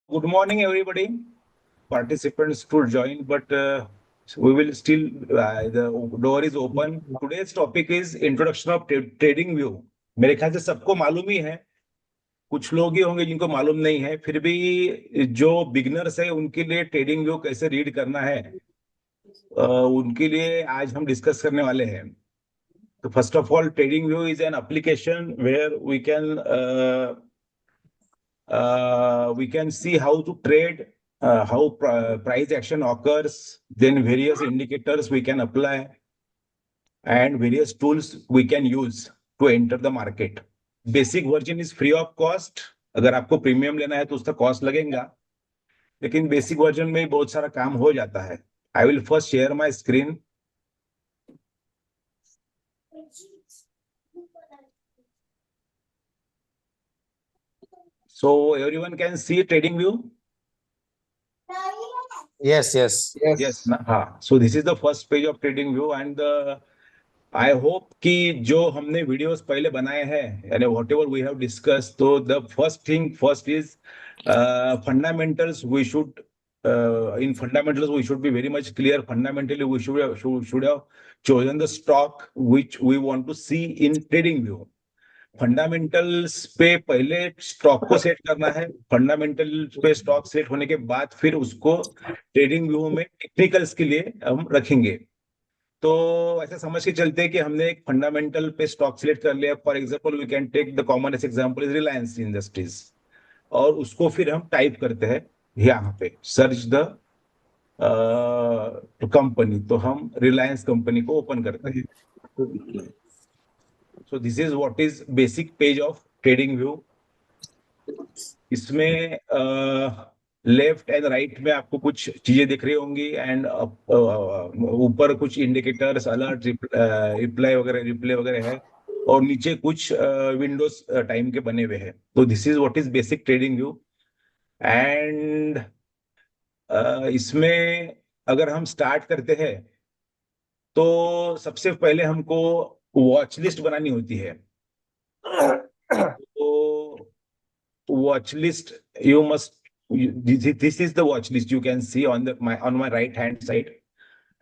Good morning, everybody. Participants to join, but we will still, the door is open. Today's topic is introduction of trading view. मेरे ख्याल से सबको मालूम ही है, कुछ लोग ही होंगे जिनको मालूम नहीं है, फिर भी जो बिगिनर्स है उनके लिए ट्रेडिंग व्यू कैसे रीड करना है, उनके लिए आज हम डिस्कस करने वाले हैं. तो first of all, trading view is an application where we can see how to trade, how price action occurs, then various indicators we can apply, and various tools we can use to enter the market. Basic version is free of cost. अगर आपको premium लेना है तो उसका cost लगेगा, लेकिन basic version में बहुत सारा काम हो जाता है. I will first share my screen. So everyone can see trading view. Yes. Yes. हाँ. So this is the first page of trading view and I hope कि जो हमने वीडियोस पहले बनाए हैं, यानी whatever we have discuss, तो the first is fundamentals. We should in fundamentals we should be very much clear. Fundamentally we should have chosen the stock which we want to see in trading view. Fundamentals पे पहले stock को set करना है. Fundamental पे stock set होने के बाद फिर उसको trading view में टेक्निकल्स के लिए हम रखेंगे. तो ऐसा समझ के चलते हैं कि हमने एक फंडामेंटल पे स्टॉक सिलेक्ट कर लिया. For example we can take the commonest example is Reliance Industries, और उसको फिर हम टाइप करते हैं यहाँ पे, सर्च द कंपनी. तो हम रिलायंस कंपनी को ओपन करते हैं. So this is what is basic page of trading view. इसमें लेफ्ट एंड राइट में आपको कुछ चीजें दिख रही होंगी, एंड ऊपर कुछ इंडिकेटर्स, अलर्ट, रिप्ले वगैरह है, और नीचे कुछ विंडोज टाइम के बने हुए हैं. तो this is what is basic trading view. And इसमें अगर हम स्टार्ट करते हैं तो सबसे पहले हमको वॉच लिस्ट बनानी होती है. तो watch list, you must, this is the watch list you can see on my right hand side.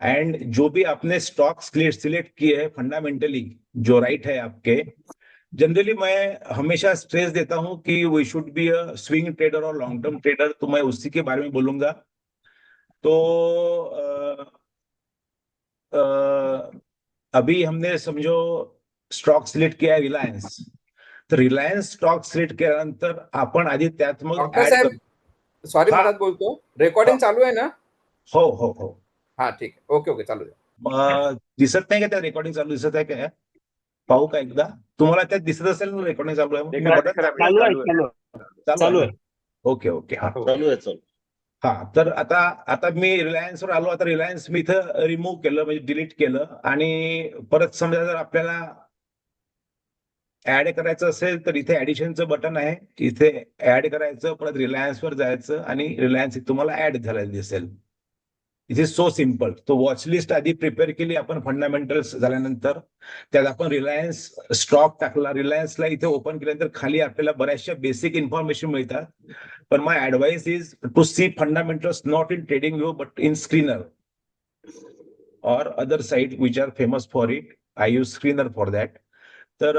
End जो भी आपने स्टॉक सिलेक्ट किए हैं फंडामेंटली, जो राइट है आपके, जनरली मैं हमेशा स्ट्रेस देता हूं कि we should be a swing trader और लॉन्ग टर्म ट्रेडर. तो मैं उसी के बारे में बोलूंगा. तो अभी हमने समझो स्टॉक सिलेक्ट किया है रिलायन्स. तर रिलायन्स स्टॉक सिलेक्ट केल्यानंतर आपण आधी त्यात मग डॉक्टर साहेब, सॉरी मला बोलतो, रेकॉर्डिंग चालू आहे ना? हो हो हो. हा ठीक आहे. ओके चालू आहे. दिसत नाही का त्या रेकॉर्डिंग चालू दिसत आहे काय? पाहू का एकदा. तुम्हाला त्यात दिसत असेल ना रेकॉर्डिंग चालू आहे? चालू आहे. ओके हा चालू आहे. हा. तर आता मी रिलायन्सवर आलो. आता रिलायन्स मी इथं रिमूव्ह केलं, म्हणजे डिलीट केलं. आणि परत समजा जर आपल्याला ऍड करायचं असेल तर इथे ऍडिशनचं बटन आहे, इथे ऍड करायचं, परत रिलायन्सवर जायचं आणि रिलायन्स तुम्हाला ऍड झालेलं दिसेल. It is so simple. तो वॉच लिस्ट आधी प्रिपेअर केली आपण फंडामेंटल्स झाल्यानंतर, त्यात आपण रिलायन्स स्टॉक टाकला. रिलायन्सला इथे ओपन केल्यानंतर खाली आपल्याला बऱ्याचशा बेसिक इन्फॉर्मेशन मिळतात. पण my advice is to see fundamentals not in trading view but in screener or other site which are famous for it. I use screener for that. तर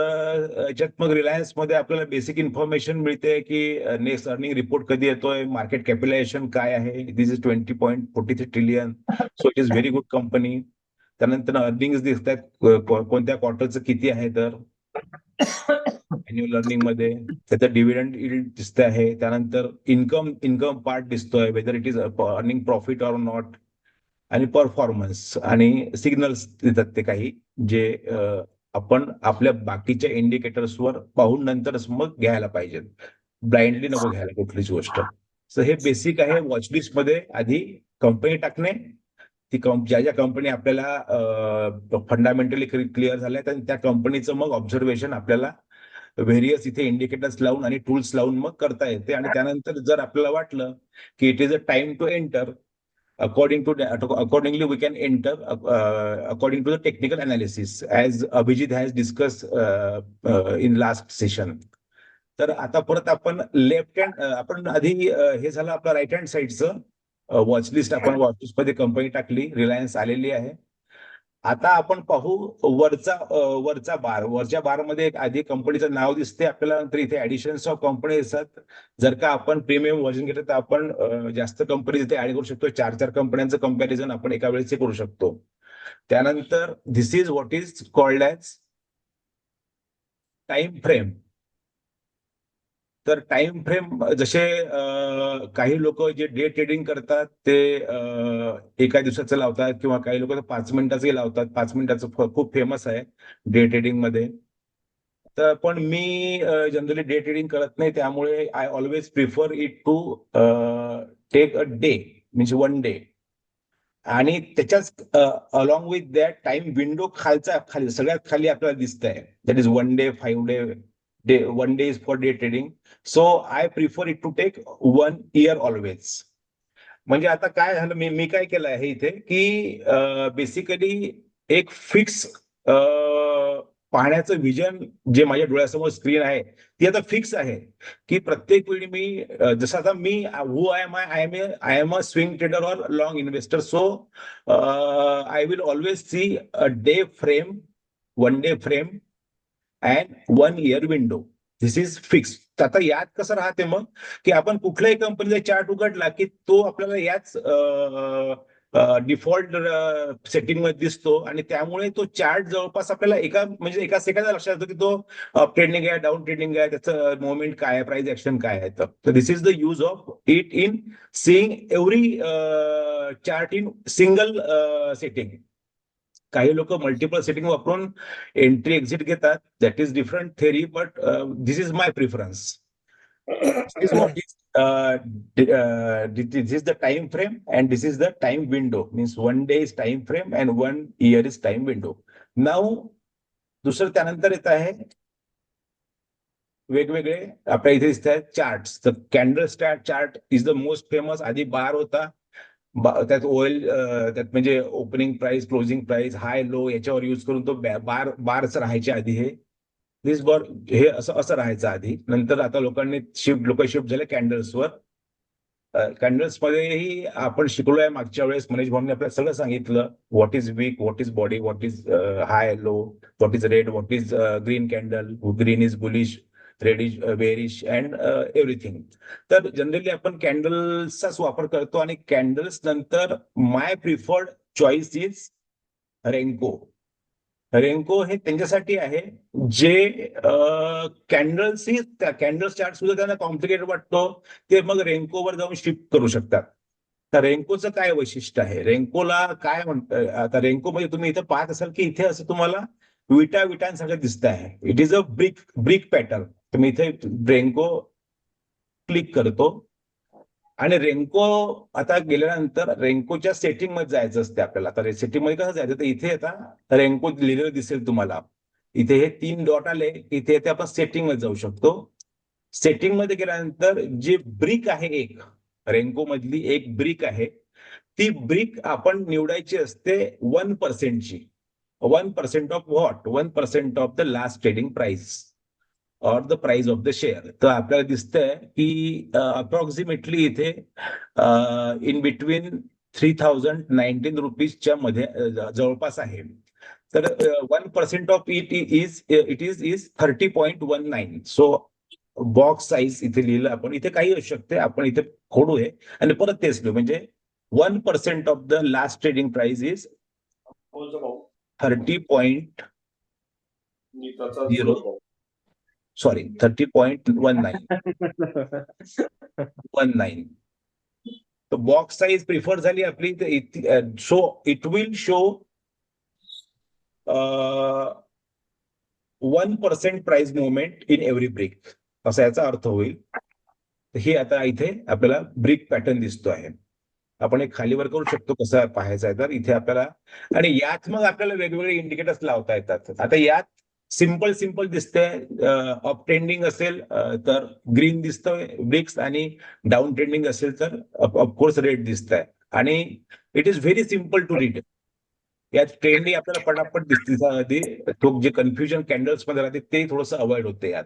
याच्यात मग रिलायन्स मध्ये आपल्याला बेसिक इन्फॉर्मेशन मिळते की next earning report कधी येतोय, market capitalization काय आहे, this is 20.43 trillion. So it is very good company. त्यानंतर अर्निंग दिसतात, कोणत्या क्वार्टरचं किती आहे, तर अॅन्युअल अर्निंग मध्ये त्याचं डिव्हिडंड यील्ड दिसत आहे. त्यानंतर इन्कम पार्ट दिसतोय, whether it is earning profit or not, आणि परफॉर्मन्स आणि सिग्नल्स देतात ते काही, जे आपण आपल्या बाकीच्या इंडिकेटर्सवर पाहून नंतरच मग घ्यायला पाहिजे. ब्लाइंडली नको घ्यायला कुठलीच गोष्ट. सो हे बेसिक आहे. वॉचलिस्ट मध्ये आधी कंपनी टाकणे, ती ज्या कंपनी आपल्याला फंडामेंटली क्लिअर झाल्या त्या कंपनीचं मग ऑब्झर्वेशन आपल्याला व्हेरियस इथे इंडिकेटर्स लावून आणि टूल्स लावून मग करता येते. आणि त्यानंतर जर आपल्याला वाटलं की it is a time to enter, accordingly we can enter according to the technical analysis as Abhijit has discussed in last session. तर आता परत आपण लेफ्ट हँड आपण आधी हे झालं आपलं राईट हँड साईडचं वॉचलिस्ट. आपण वॉचलिस्ट मध्ये कंपनी टाकली, रिलायन्स आलेली आहे. आता आपण पाहू वरचा बार. वरच्या बारमध्ये एक आधी कंपनीचं नाव दिसते आपल्याला, नंतर इथे ऍडिशन्स ऑफ कंपनी असतात. जर का आपण प्रीमियम वर्जन घेतलं तर आपण जास्त कंपनी इथे ऍड करू शकतो. 4 कंपन्यांचं कंपॅरिझन आपण एका वेळेस करू शकतो. त्यानंतर this is what is called as time frame. तर टाइम फ्रेम जसे काही लोक जे डे ट्रेडिंग करतात ते एका दिवसाचं लावतात, किंवा काही लोक 5 मिनिटाचे लावतात. 5 मिनिटाचं खूप फेमस आहे डे ट्रेडिंग मध्ये. तर पण मी जनरली डे ट्रेडिंग करत नाही, त्यामुळे I always prefer it to take a day, means 1 day. आणि त्याच्याच along with that time window खाली सगळ्यात खाली आपल्याला दिसत आहे, that is 1 day, 5 day. 1 day is for day trading. So I prefer it to take 1 year always. म्हणजे आता काय झालं, मी काय केलं आहे इथे की बेसिकली एक फिक्स पाहण्याचं विजन जे माझ्या डोळ्यासमोर स्क्रीन आहे ती आता फिक्स आहे. की प्रत्येक वेळी मी जसं आता me who I am a swing trader or long investor. So I will always see a day frame, 1 day frame and 1 year window. This is fix. आता यात कसं राहते मग, की आपण कुठल्याही कंपनीचा चार्ट उघडला की तो आपल्याला याच डिफॉल्ट सेटिंग मध्ये दिसतो, आणि त्यामुळे तो चार्ट जवळपास आपल्याला एका सेकंदात लक्षात येतो की तो अप ट्रेंडिंग आहे, डाऊन ट्रेंडिंग आहे, त्याचं मोमेंट काय आहे, प्राइस ऍक्शन काय आहे. तर this is the use of it in seeing every chart in single setting. काही लोक मल्टिपल सेटिंग वापरून एंट्री एक्झिट घेतात, that is different theory, but this is my preference. This is what is this is the time frame and this is the time window. Means 1 day is time frame and 1 year is time window. Now दुसरं त्यानंतर येत आहे वेगवेगळे आपल्या इथे दिसत आहेत chart. तर candle start chart is the most famous. आधी बार होता, त्यात ऑइल, त्यात म्हणजे ओपनिंग प्राइस, क्लोजिंग प्राइस, हाय लो याच्यावर यूज करून तो बारच राहायचे आधी. दिस बॉर हे असं राहायचं आधी. नंतर आता लोक शिफ्ट झाले कॅन्डल्सवर. कॅन्डल्स मध्येही आपण शिकलो आहे मागच्या वेळेस. मनीष भाऊने आपल्याला सगळं सांगितलं, what is wick, what is body, what is high low, what is red, what is green candle. Green is bullish, red is bearish and everything. तर जनरली आपण कॅन्डल्सचाच वापर करतो. आणि कॅन्डल्स नंतर my preferred choice is renko. Renko हे त्यांच्यासाठी आहे जे कॅन्डल्स चार्ट सुद्धा त्यांना कॉम्प्लिकेटेड वाटतो, ते मग रेन्कोवर जाऊन शिफ्ट करू शकतात. तर रेन्कोचं काय वैशिष्ट्य आहे, रेन्कोला काय म्हणतं. आता रेन्को मध्ये तुम्ही इथे पाहत असाल की इथे असं तुम्हाला विटांसारखं दिसत आहे. It is a brick pattern. तुम्ही इथे रेन्को क्लिक करतो आणि रेन्को आता गेल्यानंतर रेन्कोच्या सेटिंग मध्ये जायचं असते आपल्याला. तर सेटिंग मध्ये कसं जायचं, तर इथे आता रेन्को लिहिलेलं दिसेल तुम्हाला. इथे हे 3 डॉट आले, इथे आपण सेटिंग मध्ये जाऊ शकतो. सेटिंग मध्ये गेल्यानंतर जी ब्रिक आहे, एक रेन्को मधली एक ब्रिक आहे, ती ब्रिक आपण निवडायची असते 1%ची. 1% of what, 1% of the last trading price or the price of the share. तर आपल्याला दिसतंय की अप्रॉक्सिमेटली इथे इन बिटवीन 3019 रुपीजच्या मध्ये जवळपास आहे. तर 1% of it is 30.19. So box size इथे लिहिलं आपण. इथे काही असू शकते, आपण इथे खोडू हे आणि परत तेच लिहू. म्हणजे 1% of the last trading price is 30.0, sorry 30.19. तर बॉक्स साईज प्रिफर झाली आपली. So it will show 1% price movement in every brick, असा याचा अर्थ होईल. हे आता इथे आपल्याला ब्रिक पॅटर्न दिसतो आहे. आपण एक खालीवर करू शकतो कसं पाहायचं आहे. तर इथे आपल्याला, आणि यात मग आपल्याला वेगवेगळे इंडिकेटर्स लावता येतात. आता यात सिंपल दिसतंय. अप ट्रेंडिंग असेल तर ग्रीन दिसतोय ब्रिक्स, आणि डाऊन ट्रेंडिंग असेल तर ऑफकोर्स रेड दिसत आहे. आणि it is very simple to read. यात ट्रेंडही आपल्याला पटापट दिसते. तो जे कन्फ्युजन कॅन्डल्स मध्ये राहते ते थोडंसं अवॉइड होते यात.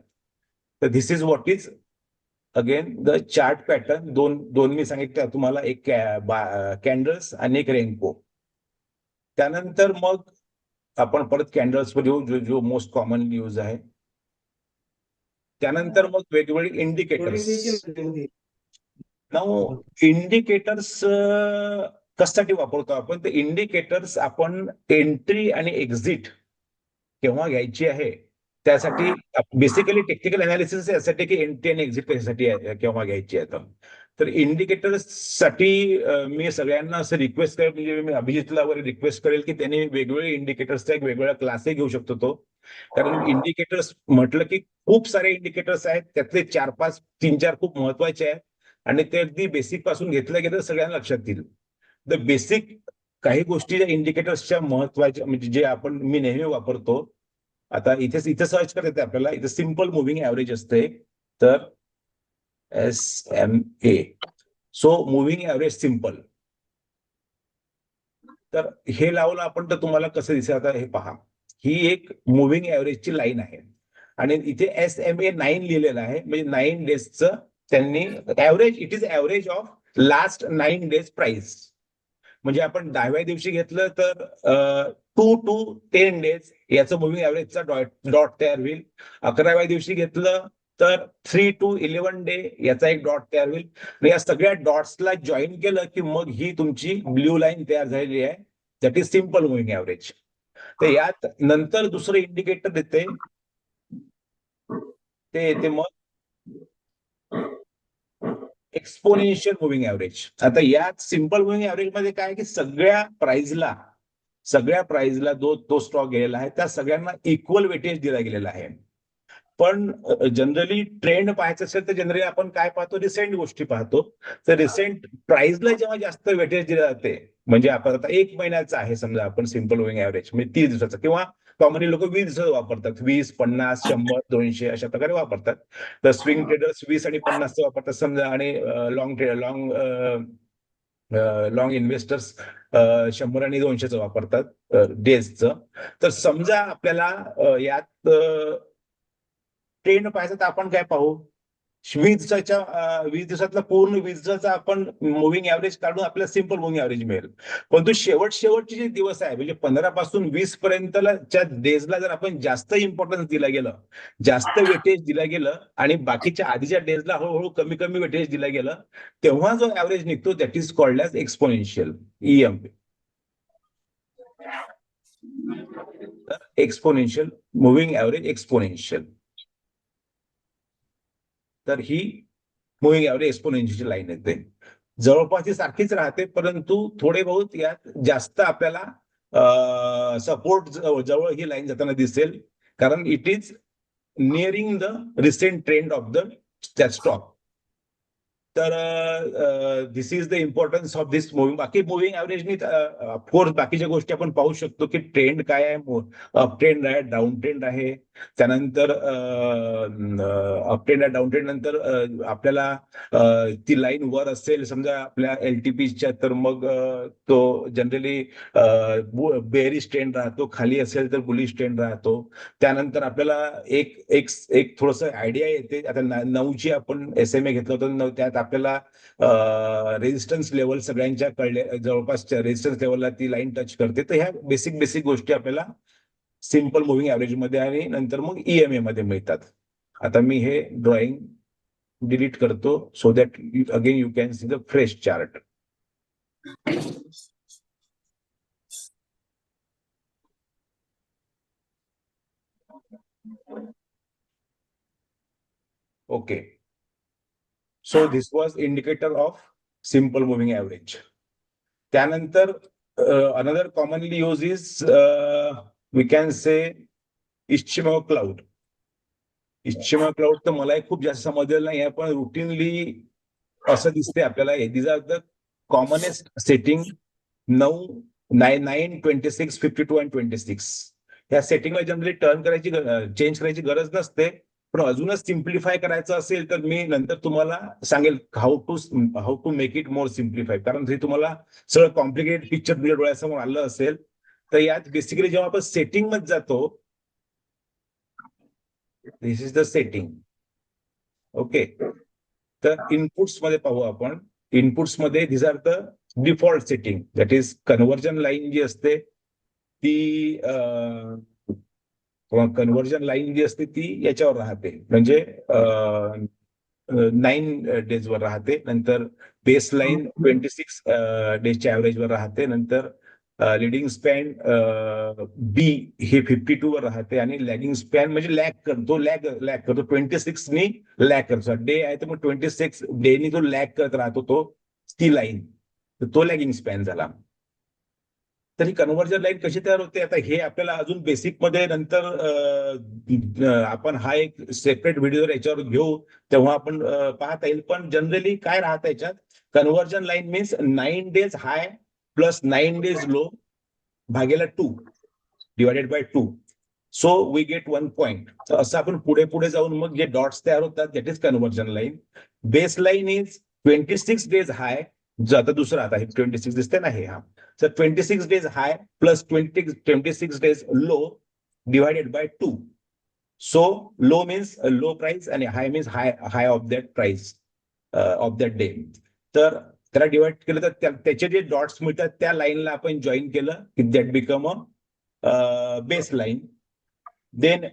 तर this is what is again the chart pattern. दोन मी सांगितलं तुम्हाला, एक कॅन्डल्स आणि एक रेनबो. त्यानंतर मग आपण परत कॅन्डल्स वर येऊ, जो मोस्ट कॉमनली यूज आहे. त्यानंतर मग वेगवेगळे इंडिकेटर्स. नाऊ इंडिकेटर्स कशासाठी वापरतो आपण? तर इंडिकेटर्स आपण एंट्री आणि एक्झिट केव्हा घ्यायची आहे त्यासाठी, बेसिकली टेक्निकल अनालिसिस यासाठी की एंट्री आणि एक्झिट कशासाठी केव्हा घ्यायची आहे. तर इंडिकेटर्स साठी मी सगळ्यांना असं रिक्वेस्ट करेल, म्हणजे मी अभिजितला वगैरे रिक्वेस्ट करेल की त्यांनी वेगवेगळे इंडिकेटर्सचा एक वेगवेगळा क्लासही घेऊ शकतो तो. कारण इंडिकेटर्स म्हटलं की खूप सारे इंडिकेटर्स आहेत, त्यातले 4-5 3-4 खूप महत्वाचे आहेत आणि ते अगदी बेसिक पासून घेतलं गेलं सगळ्यांना लक्षात येईल. द बेसिक काही गोष्टी ज्या इंडिकेटर्सच्या महत्वाच्या, म्हणजे जे आपण मी नेहमी वापरतो. आता इथे सर्च करता येते आपल्याला, इथे सिम्पल मुव्हिंग ऍव्हरेज असते. तर SMA, so moving average simple. तर हे लावलं आपण तर तुम्हाला कसं दिसेल आता हे पहा. ही एक मुव्हिंग ऍव्हरेजची लाईन आहे आणि इथे SMA 9 लिहिलेलं आहे, म्हणजे 9 डेजचं त्यांनी average, it is average of last 9 days price. म्हणजे आपण 10व्या दिवशी घेतलं तर 2 to 10 डेज याचं मुव्हिंग ऍव्हरेजचा डॉट तयार होईल. 11व्या दिवशी घेतलं तर 3 to 11 डे याचा एक डॉट तयार होईल. या सगळ्या डॉट्सला जॉईन केलं की मग ही तुमची ब्ल्यू लाईन तयार झालेली आहे, that is simple moving average. तर यात नंतर दुसरं इंडिकेटर देते, ते येते मग एक्सपोनेन्शियल मुव्हिंग ऍव्हरेज. आता यात सिम्पल मुव्हिंग ऍव्हरेज मध्ये काय की सगळ्या प्राइसला तो स्टॉक गेलेला आहे, त्या सगळ्यांना इक्वल वेटेज दिला गेलेला आहे. पण जनरली ट्रेंड पाहायचं असेल तर जनरली आपण काय पाहतो, रिसेंट गोष्टी पाहतो. तर रिसेंट प्राइसला जेव्हा जास्त वेटेज दिले जाते, म्हणजे आपण आता 1 महिन्याचा आहे समजा, आपण सिम्पल मुव्हिंग ऍव्हरेज म्हणजे 30 दिवसाचा, किंवा कॉमनली लोक 20 दिवसाचं वापरतात, 20, 50, 100, 200 अशा प्रकारे वापरतात. तर स्विंग ट्रेडर्स 20 आणि 50 वापरतात समजा, आणि लॉंग इन्व्हेस्टर्स 100 आणि 200 वापरतात डेजचं. तर समजा आपल्याला यात ट्रेंड पाहायचं तर आपण काय पाहू, 20 दिवसातला पूर्ण 20 दिवसाचा आपण मुव्हिंग ऍव्हरेज काढून आपल्याला सिम्पल मुव्हिंग ऍव्हरेज मिळेल. परंतु शेवटचे जे दिवस आहे, म्हणजे 15 पासून 20 पर्यंतच्या डेजला जर आपण जास्त इम्पॉर्टन्स दिलं गेलं, जास्त वेटेज दिलं गेलं, आणि बाकीच्या आधीच्या डेजला हळूहळू कमी कमी वेटेज दिलं गेलं, तेव्हा जो ऍव्हरेज निघतो that is called as exponential, EM. Exponential moving average exponential. तर ही मुव्हिंग ऍव्हरेज एक्सपोनेन्शियल लाईन येते. जवळपास ती सारखीच राहते, परंतु थोडे बहुत यात जास्त आपल्याला सपोर्ट जवळ ही लाईन जाताना दिसेल, कारण it is nearing the recent trend of the stock. तर this is the importance of this moving. बाकी मुव्हिंग ऍव्हरेजनी ऑफकोर्स बाकीच्या गोष्टी आपण पाहू शकतो की ट्रेंड काय आहे, अप ट्रेंड आहे, डाऊन ट्रेंड आहे. त्यानंतर अप ट्रेंड आहे, डाऊन ट्रेंड नंतर आपल्याला ती लाईन वर असेल समजा आपल्या LTPच्या, तर मग तो जनरली बेरिश ट्रेंड राहतो, खाली असेल तर बुलिश ट्रेंड राहतो. त्यानंतर आपल्याला एक एक एक थोडस आयडिया येते. आता 9ची आपण SMA घेतलं होतं, त्यात आपल्याला रेजिस्टन्स लेवल सगळ्यांच्या कळले, जवळपास रेजिस्टन्स लेवलला ती लाईन टच करते. तर ह्या बेसिक गोष्टी आपल्याला सिम्पल मुव्हिंग ऍव्हरेज मध्ये आणि नंतर मग EMA मध्ये मिळतात. आता मी हे ड्रॉइंग डिलीट करतो, so that again you can see the fresh chart. Okay, so this was indicator of simple moving average. त्यानंतर another commonly use is we can say Ichimoku cloud. Ichimoku cloud तर मलाही खूप जास्त समजलेलं नाही आहे, पण रुटीनली असं दिसते आपल्याला, these are the commonest setting 9, 26, 52 आणि 26. ह्या सेटिंगला जनरली चेंज करायची गरज नसते, पण अजूनच सिम्प्लिफाय करायचं असेल तर मी नंतर तुम्हाला सांगेल how to make it more simplify. कारण जरी तुम्हाला सगळं कॉम्प्लिकेटेड पिक्चर तुझ्या डोळ्यासमोर आलं असेल, तर यात बेसिकली जेव्हा आपण सेटिंग मध्ये जातो, this is the setting. Okay. तर इनपुट्स मध्ये पाहू आपण. इनपुट्स मध्ये these are the default setting. That is conversion line जी असते ती कन्व्हर्जन लाईन जी असते ती याच्यावर राहते, म्हणजे 9 डेजवर राहते. नंतर बेस लाईन 26 डेजच्या ॲव्हरेजवर राहते. नंतर लिडिंग स्पॅन बी हे 52 वर राहते. आणि लॅगिंग स्पॅन म्हणजे लॅग करतो, लॅग करतो 26 नी लॅग करतो. डे आहे तर मग 26 डेनी जो लॅग करत राहतो तो, ती लाईन, तो लॅगिंग स्पॅन झाला. तर ही कन्व्हर्जन लाईन कशी तयार होते, आता हे आपल्याला अजून बेसिक मध्ये नंतर आपण हा एक सेपरेट व्हिडिओ याच्यावर घेऊ, तेव्हा आपण पाहता येईल. पण जनरली काय राहतं याच्यात, conversion line means 9 days high plus 9 days low भागेला 2 divided by 2. So we get 1 point. तर असं आपण पुढे पुढे जाऊन मग जे डॉट्स तयार होतात that is conversion line. Base line is 26 days high, जो आता दुसरा आता हे 26 दिसते ना हे, हा. तर 26 days high plus 26 days low divided by 2. So low means low price आणि high means high of that price of that day. तर त्याला डिवाइड केलं तर त्याचे जे डॉट्स मिळतात त्या लाईनला आपण जॉईन केलं की that become a base line. Then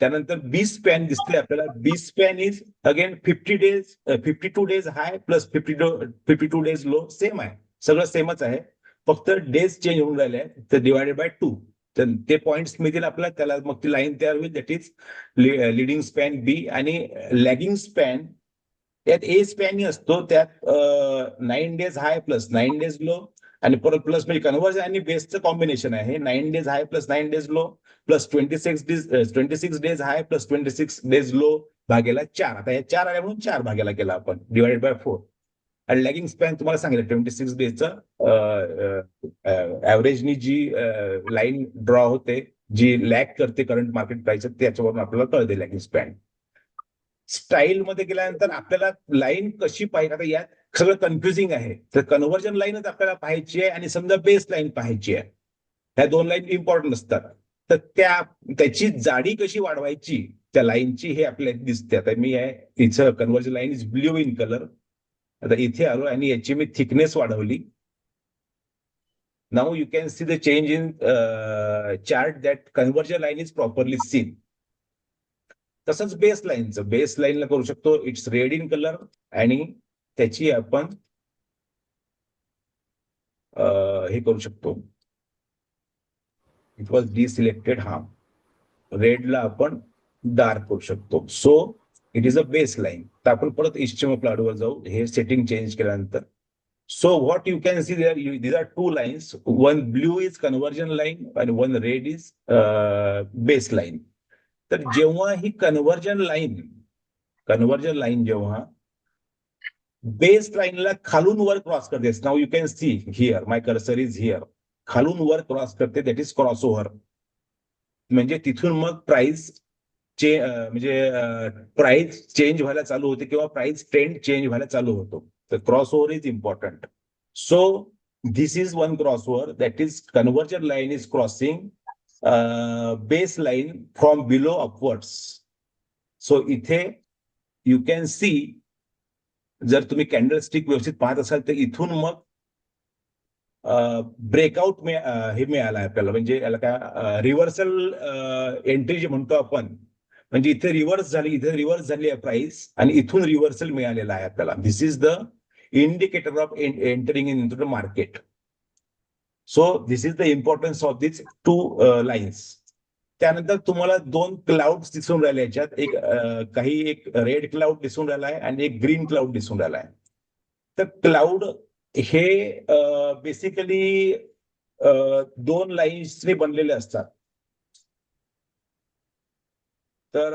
त्यानंतर बी स्पॅन दिसते आपल्याला. B span is again 52 days high plus 52 days low. Same आहे, सगळं सेमच आहे, फक्त डेज चेंज होऊन राहिले आहेत. तर डिवायडेड बाय 2. तर ते पॉइंट्स मिळतील आपल्याला, त्याला मग ती लाईन तयार होईल. दॅट इज लिडिंग स्पॅन बी. आणि लॅगिंग स्पॅन त्यात ए स्पॅन असतो, त्यात 9 days high plus 9 days low आणि परत प्लस, म्हणजे कन्व्हर्जन आणि बेसचं कॉम्बिनेशन आहे. 9 days high plus 9 days low plus 26 days high plus 26 days low भागेला 4. आता हे 4 आल्या म्हणून 4 भागेला केला आपण, डिवाइडेड बाय 4. आणि लॅगिंग स्पॅन तुम्हाला सांगितलं 26 डेजचं ऍव्हरेजनी जी लाईन ड्रॉ होते, जी लॅग करते करंट मार्केट प्राइस, त्याच्यावरून आपल्याला कळते लॅगिंग स्पॅन. स्टाईल मध्ये गेल्यानंतर आपल्याला लाईन कशी पाहिजे, आता यात सगळं कन्फ्युजिंग आहे. तर कन्व्हर्जन लाईनच आपल्याला पाहायची आहे आणि समजा बेस लाईन पाहायची आहे. ह्या दोन लाईन इम्पॉर्टंट असतात. तर त्याची जाडी कशी वाढवायची त्या लाईनची हे आपल्याला दिसते. आता मी आहे इथं conversion line is blue in colour. आता इथे आलो आणि याची मी थिकनेस वाढवली. Now you can see the change in chart that conversion line is properly seen. तसंच बेस लाईनला करू शकतो. इट्स रेड इन कलर आणि त्याची आपण हे करू शकतो. It was deselected. हा, रेडला आपण डार्क करू शकतो. So it is a base line. तर आपण परत HTML प्लॉटवर जाऊ हे सेटिंग चेंज केल्यानंतर. So what you can see there, these are 2 lines. One blue is conversion line आणि one red is base line. तर जेव्हा ही कन्व्हर्जन लाईन जेव्हा बेस लाईनला खालून वर क्रॉस करते, now you can see here my cursor is here, खालून वर क्रॉस करते, दॅट इज क्रॉस ओव्हर. म्हणजे तिथून मग प्राइस प्राइस चेंज व्हायला चालू होते किंवा प्राइस ट्रेंड चेंज व्हायला चालू होतो. तर cross over is important. So this is one cross over, that is conversion line is crossing base line from below upwards. So इथे यू कॅन सी, जर तुम्ही कॅन्डल स्टिक व्यवस्थित पाहत असाल तर इथून मग ब्रेकआउट हे मिळालं आपल्याला, म्हणजे याला काय रिव्हर्सल एंट्री जे म्हणतो आपण, म्हणजे इथे रिव्हर्स झाली आहे प्राइस आणि इथून रिव्हर्सल मिळालेला आहे आपल्याला. This is the indicator of entering into the market. So this is the importance of this 2 lines. त्यानंतर तुम्हाला 2 क्लाउड्स दिसून राहिले याच्यात. एक रेड क्लाउड दिसून राहिला आहे आणि एक ग्रीन क्लाउड दिसून राहिला आहे. तर क्लाउड हे बेसिकली 2 लाईन्सने बनलेले असतात. तर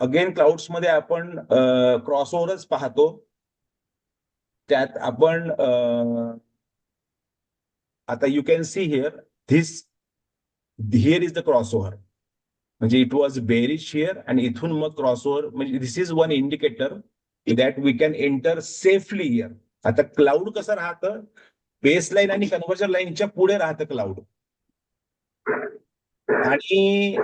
अगेन क्लाउड्स मध्ये आपण क्रॉस ओव्हरच पाहतो. त्यात आपण आता you can see here is the crossover, म्हणजे इट वॉज बेरिश हिअर आणि इथून मग क्रॉस ओव्हर, म्हणजे this is one indicator that we can enter safely here. आता क्लाउड कसं राहतं, बेस लाईन आणि कन्व्हर्जन लाईनच्या पुढे राहतं क्लाउड. आणि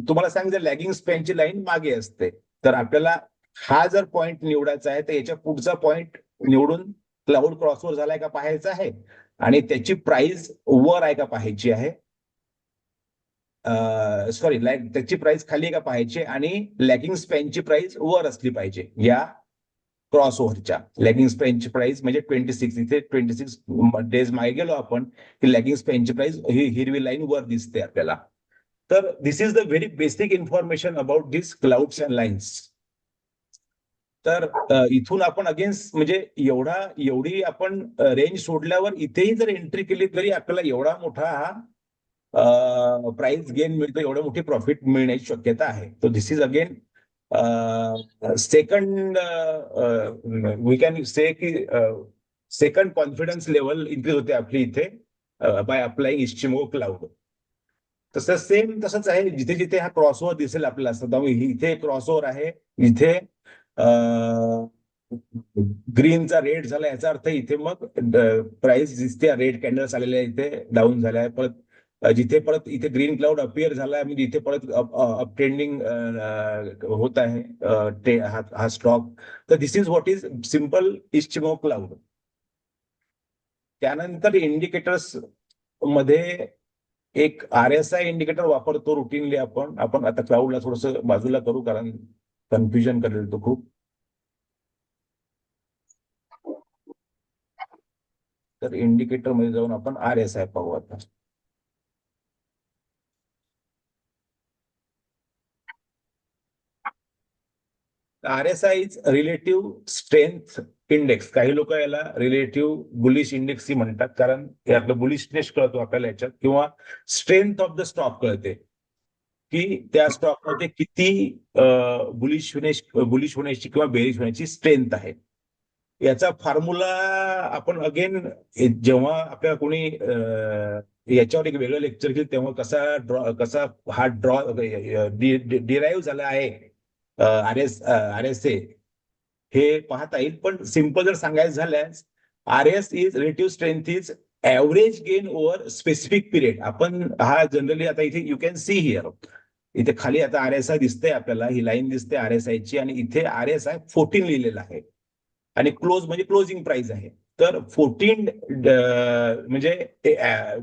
तुम्हाला सांगितलं लॅगिंग स्पॅनची लाईन मागे असते. तर आपल्याला हा जर पॉइंट निवडायचा आहे तर याच्या पुढचा पॉइंट निवडून क्लाउड क्रॉसओव्हर झालाय का पाहायचा आहे आणि त्याची प्राइस वर आहे का पाहायची आहे. सॉरी, त्याची प्राइस खाली आहे का पाहायची आणि लॅगिंग स्पॅनची प्राइस वर असली पाहिजे. या क्रॉस ओव्हरच्या लॅगिंग स्पॅनची प्राइस म्हणजे 26, इथे 26 डेज मागे गेलो आपण की लॅगिंग स्पॅनची प्राइस ही हिरवी लाईन वर दिसते आपल्याला. तर this is the very basic information about this clouds and lines. तर इथून आपण अगेन्स्ट म्हणजे एवढी आपण रेंज सोडल्यावर इथेही जर एंट्री केली तरी आपल्याला एवढा मोठा हा प्राइस गेन मिळतो, एवढी मोठी प्रॉफिट मिळण्याची शक्यता आहे. तो this is again second we can say की सेकंड कॉन्फिडन्स लेवल इन्क्रीज होते आपली इथे बाय अप्लाइंग इस्चिमो क्लाउड. तसं सेम तसंच आहे जिथे जिथे हा क्रॉसओव्हर दिसेल आपल्याला. सध्या इथे क्रॉसओव्हर आहे, इथे ग्रीनचा रेड झाला याचा अर्थ इथे मग प्राइस दिसते रेड कॅन्डल्स आलेले इथे डाऊन झाल्या. परत जिथे परत इथे ग्रीन क्लाउड अपियर झाला म्हणजे इथे परत अप ट्रेंडिंग होत आहे हा स्टॉक. तर this is what is simple Ichimoku cloud. त्यानंतर इंडिकेटर्स मध्ये एक RSI इंडिकेटर वापरतो रुटीनली आपण आता क्लाउडला थोडस बाजूला करू कारण कन्फ्युजन करेल तो खूप. तर इंडिकेटर मध्ये जाऊन आपण RSI पाहू आता. RSI is relative strength index. काही लोक याला रिलेटिव्ह बुलिश इंडेक्स ही म्हणतात कारण हे आपलं बुलिशनेस कळतो आपल्याला याच्यात किंवा स्ट्रेंथ ऑफ द स्टॉक कळते की त्या स्टॉकमध्ये किती बुलिश होण्याची किंवा बेरिश होण्याची स्ट्रेंथ आहे. याचा फॉर्म्युला आपण अगेन जेव्हा आपल्याला कोणी याच्यावर एक वेगळं लेक्चर घेईल तेव्हा कसा हा डिराईव्ह झाला आहे RSA हे पाहता येईल. पण सिंपल जर सांगायचं झाल्यास RS is relative strength is average gain over specific period. आपण हा जनरली आता इथे यू कॅन सी हिअर इथे खाली आता RSI दिसते आपल्याला, ही लाईन दिसते RSI ची आणि इथे RSI 14 लिहिलेलं आहे आणि क्लोज म्हणजे क्लोजिंग प्राइस आहे. तर 14 म्हणजे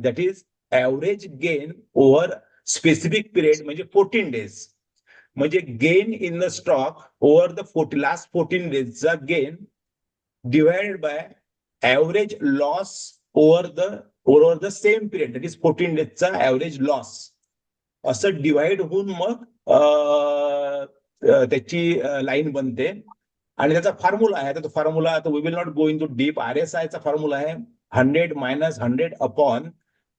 that is average gain over specific period म्हणजे 14 डेज. म्हणजे gain in the stock over the last 14 डेजचा gain divided by average loss over the same period that is 14 डेजचा ऍव्हरेज लॉस असं divide होऊन मग त्याची लाईन बनते. आणि त्याचा फॉर्म्युला आहे, आता तो फॉर्म्युला आता we will not go into deep. RSIचा फॉर्म्युला आहे 100 - 100 अपॉन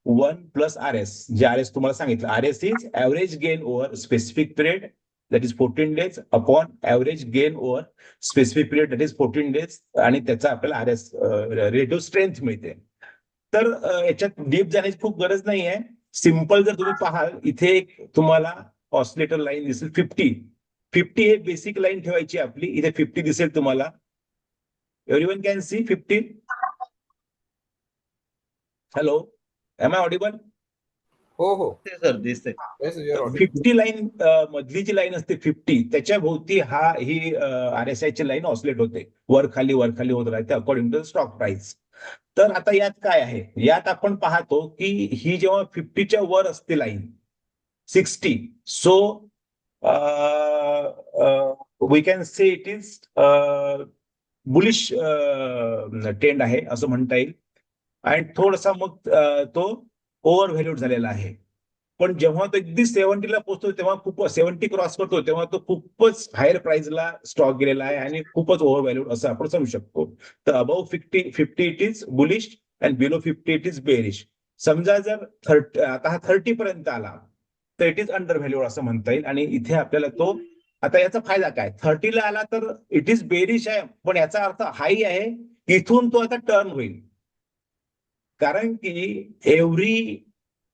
1 प्लस RS. जे RS तुम्हाला सांगितलं, RS is average gain over specific period that is 14 days upon average gain over specific period that is 14 days आणि त्याचा आपल्याला RS relative strength मिळते. तर याच्यात डीप जाण्याची खूप गरज नाही आहे. सिंपल जर तुम्ही पाहाल इथे एक तुम्हाला ऑसिलेटर लाईन दिसेल 50 हे बेसिक लाईन ठेवायची आपली. इथे 50 दिसेल तुम्हाला. Everyone can see 50. Hello, am I audible? हो हो सर दिसते. Yes, you are audible. 50 line मधली जी लाईन असते 50 त्याच्या भोवती ही RSI ची लाईन ऑसिलेट होते, वर खाली होत राहते अकॉर्डिंग टू स्टॉक प्राइस. तर आता यात काय आहे, यात आपण पाहतो की ही जेव्हा 50च्या वर असते line 60, so we can say it is bullish trend आहे असं म्हणता येईल. आणि थोडासा मग तो ओव्हर व्हॅल्यूड झालेला आहे. पण जेव्हा तो अगदी 70ला पोहोचतो तेव्हा खूप 70 क्रॉस करतो तेव्हा तो खूपच हायर प्राइसला स्टॉक गेलेला आहे आणि खूपच ओव्हर व्हॅल्यूड असं आपण समजू शकतो. तर above 50 it is bullish and below 50 it is bearish. समजा जर आता हा 30 पर्यंत आला तर इट इज अंडर व्हॅल्यूड असं म्हणता येईल. आणि इथे आपल्याला तो आता याचा फायदा काय, 30ला आला तर इट इज बेरिश आहे पण याचा अर्थ हाई आहे, इथून तो आता टर्न होईल. कारण की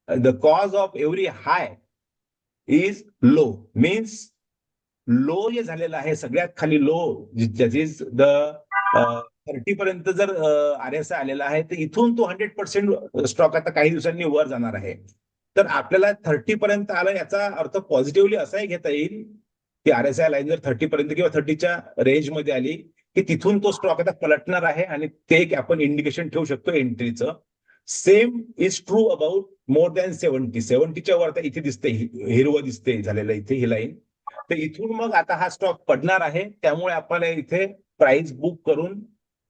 the cause of every hi is low. Means low जे झालेला आहे सगळ्यात खाली लो दॅट इज द 30 पर्यंत जर RSI आलेला आहे तर इथून तो 100% स्टॉक आता काही दिवसांनी वर जाणार आहे. तर आपल्याला 30 पर्यंत आलं याचा अर्थ पॉझिटिव्हली असाही घेता येईल की RSI लाईन जर 30 पर्यंत किंवा 30च्या रेंजमध्ये आली की तिथून तो स्टॉक आता पलटणार आहे आणि ते एक आपण इंडिकेशन ठेवू शकतो एंट्रीचं. Same is true about more than 70च्या वर आता इथे दिसते, हिरवं दिसते झालेलं इथे ही लाईन. तर इथून मग आता हा स्टॉक पडणार आहे, त्यामुळे आपल्याला इथे प्राइस बुक करून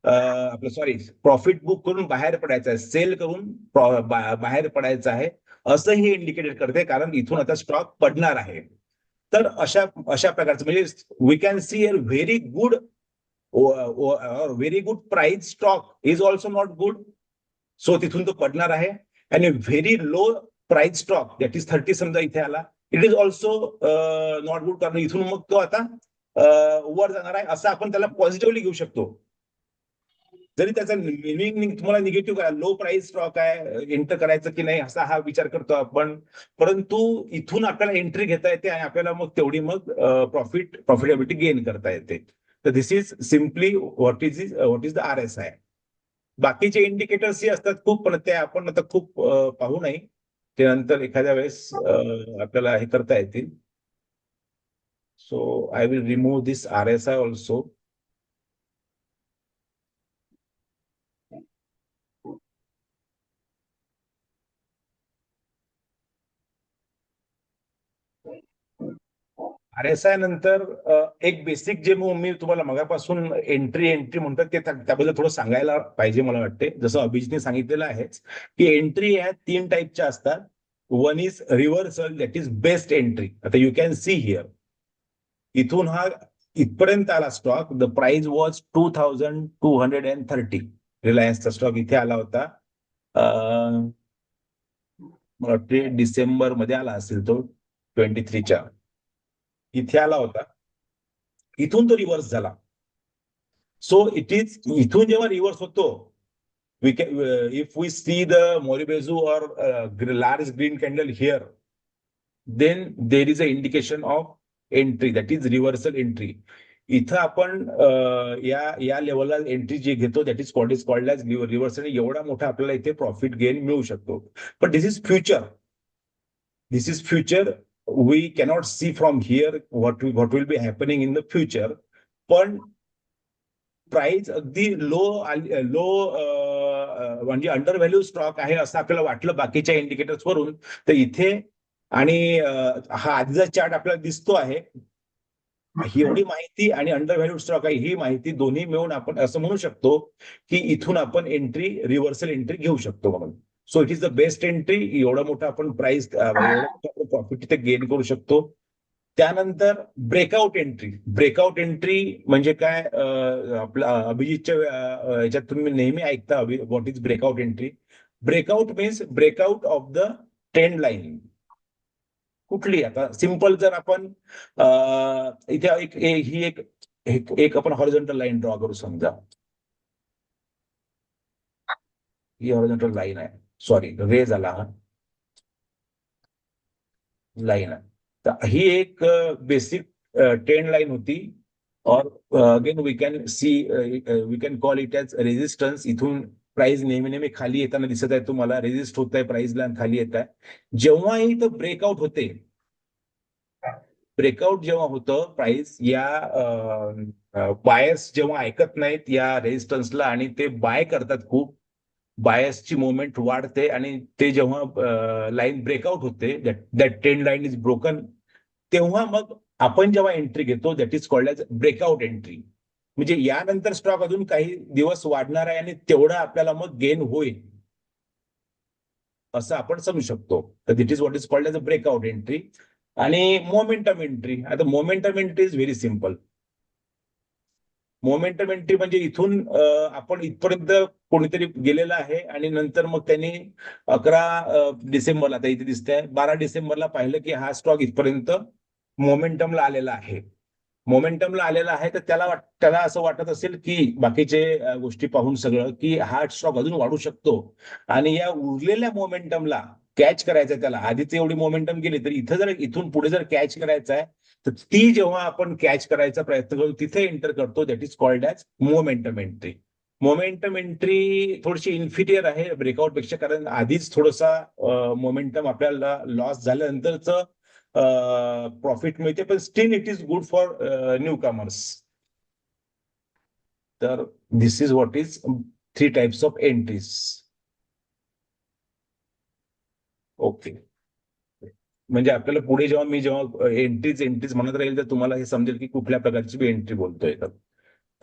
आपलं सॉरी प्रॉफिट बुक करून बाहेर पडायचं आहे, सेल करून बाहेर पडायचं आहे असं हे इंडिकेट करते, कारण इथून आता स्टॉक पडणार आहे. तर अशा अशा प्रकारचं म्हणजे we can see a very good very good price stock is also not good. So तिथून तो पडणार आहे. आणि very low price stock that is 30 समजा इथे आला, it is also not good, कारण इथून मग तो आता वर जाणार आहे असं आपण त्याला पॉझिटिव्हली घेऊ शकतो. जरी त्याचा मिनिंग तुम्हाला निगेटिव्ह करा, लो प्राइस स्टॉक आहे एंटर करायचं की नाही असा हा विचार करतो आपण, परंतु इथून आपल्याला एंट्री घेता येते आणि आपल्याला मग तेवढी मग प्रॉफिटेबिलिटी गेन करता येते. तर this is simply what is the RSI. बाकीचे इंडिकेटर्स असतात खूप, पण ते आपण आता खूप पाहू नाही, ते नंतर एखाद्या वेळेस आपल्याला हे करता येतील. So I will remove this RSI also. RSI नंतर एक बेसिक जे मी तुम्हाला मगापासून एंट्री म्हणतात ते त्याबद्दल थोडं सांगायला पाहिजे मला वाटते. जसं अभिजितने सांगितलेलं आहेच की एंट्री ह्या 3 टाईपच्या असतात. One is reversal, that is best entry. आता यू कॅन सी हिअर, इथून हा इथपर्यंत आला स्टॉक, द प्राइस वॉज 2230. रिलायन्सचा स्टॉक इथे आला होता, मला वाटते डिसेंबर मध्ये आला असेल तो 23च्या, इथे आला होता. इथून तो रिव्हर्स झाला. सो इट इज इथून जेव्हा रिव्हर्स होतो, we can if we see the Moribezu or large green candle here, then there is a indication of entry, that is reversal entry. इथं आपण या लेवलला एंट्री जे घेतो that is called as reversal. एवढा मोठा आपल्याला इथे प्रॉफिट गेन मिळू शकतो. पण this is future, this is future. We cannot see from here what will be happening in the future. पण प्राइस अगदी लो म्हणजे अंडर व्हॅल्यू स्टॉक आहे असं आपल्याला वाटलं बाकीच्या इंडिकेटर्स वरून, तर इथे आणि हा आधीचा चार्ट आपल्याला दिसतो आहे, ही एवढी माहिती आणि अंडर व्हॅल्यू स्टॉक आहे ही माहिती दोन्ही मिळून आपण असं म्हणू शकतो की इथून आपण एंट्री रिव्हर्सल एंट्री घेऊ शकतो म्हणून. So it is the best entry. एवढा मोठा आपण प्राइस एवढा मोठा प्रॉफिट तिथे गेन करू शकतो. त्यानंतर ब्रेकआउट एंट्री. ब्रेकआउट एंट्री म्हणजे काय, आपलं अभिजितच्या याच्यात तुम्ही नेहमी ऐकता what is breakout entry. Breakout means breakout of the trend line. कुठली आता सिंपल जर आपण इथे ही एक आपण हॉरिझॉन्टल लाईन ड्रॉ करू समजा, ही हॉरिझॉन्टल लाईन आहे, सॉरी रे झाला हा, लाईन आहे. तर ही एक बेसिक ट्रेंड लाईन होती. और again we can call it as resistance. इथून प्राइस नेहमी नेहमी खाली येताना दिसत आहे तुम्हाला, रेजिस्ट होत आहे प्राइसला खाली येत आहे. जेव्हाही तो ब्रेकआउट होते, ब्रेकआउट जेव्हा होतं प्राइस या बायर्स जेव्हा ऐकत नाहीत या रेजिस्टन्सला आणि ते बाय करतात खूप, बायर्सची मुवमेंट वाढते आणि ते जेव्हा लाईन ब्रेकआउट होते, that trend line is broken, तेव्हा मग आपण जेव्हा एंट्री घेतो that is called as breakout entry. म्हणजे यानंतर स्टॉक अजून काही दिवस वाढणार आहे आणि तेवढा आपल्याला मग गेन होईल असं आपण समजू शकतो. तर that is what is called as a breakout entry. आणि मोमेंटम एंट्री. आता momentum entry is very simple. Momentum entry म्हणजे इथून आपण इथपर्यंत कोणीतरी गेलेलं आहे आणि नंतर मग त्यांनी 11 डिसेंबरला, आता इथे दिसतंय 12 डिसेंबरला पाहिलं की हा स्टॉक इथपर्यंत मोमेंटमला आलेला आहे. मोमेंटमला आलेला आहे तर त्याला असं वाटत असेल की बाकीचे गोष्टी पाहून सगळं की हा स्टॉक अजून वाढू शकतो आणि या उरलेल्या मोमेंटमला कॅच करायचंय त्याला. आधीच एवढी मोमेंटम गेली तर इथं जर इथून पुढे जर कॅच करायचं आहे तर ती जेव्हा आपण कॅच करायचा प्रयत्न करू तिथे एंटर करतो, that is called as momentum entry. Momentum entry थोडीशी इन्फिरियर आहे ब्रेकआउट पेक्षा, कारण आधीच थोडासा मोमेंटम आपल्याला लॉस झाल्यानंतरच प्रॉफिट मिळते, पण still it is good for newcomers. तर this is what is 3 types of entries. Okay. म्हणजे आपल्याला पुढे जेव्हा एंट्रीज म्हणत राहील तर तुम्हाला हे समजेल की कुठल्या प्रकारची मी एंट्री बोलतोय.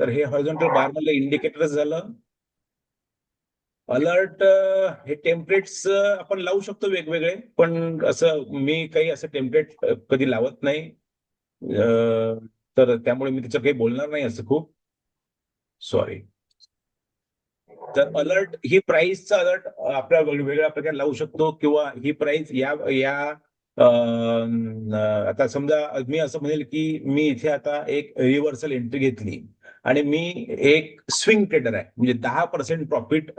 तर हे हॉरिझॉन्टल बार मधलं इंडिकेटरच झालं. अलर्ट हे टेम्पलेट्स आपण लावू शकतो वेगवेगळे, पण असं मी काही असं टेम्पलेट कधी लावत नाही. तर त्यामुळे मी त्याचं काही बोलणार नाही असं खूप. सॉरी. तर अलर्ट ही प्राइसचा अलर्ट आपल्या वेगवेगळ्या प्रकारे लावू शकतो, किंवा ही प्राइस या या आता समजा मी असं म्हणेल की मी इथे आता एक रिव्हर्सल एंट्री घेतली आणि मी एक स्विंग ट्रेडर आहे, म्हणजे 10% प्रॉफिट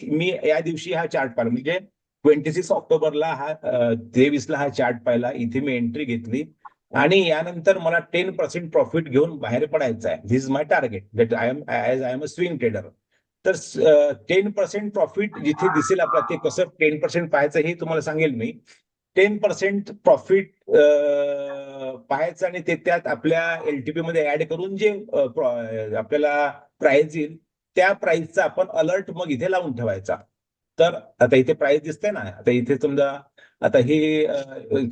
मी या दिवशी हा चार्ट पाहिला, म्हणजे 26 ऑक्टोबरला 23 हा चार्ट पाहिला, इथे मी एंट्री घेतली आणि यानंतर मला 10% प्रॉफिट घेऊन बाहेर पडायचं आहे. This is my target that I am a swing trader. तर 10% प्रॉफिट जिथे दिसेल आपल्याला, ते कसं 10% पाहायचं हे तुम्हाला सांगेल मी. 10% प्रॉफिट पाहायचं आणि ते त्यात आपल्या एलटीपी मध्ये ऍड करून जे आपल्याला प्राइस येईल त्या प्राइसचा आपण अलर्ट मग इथे लावून ठेवायचा. तर आता इथे प्राइस दिसते ना, आता इथे समजा आता ही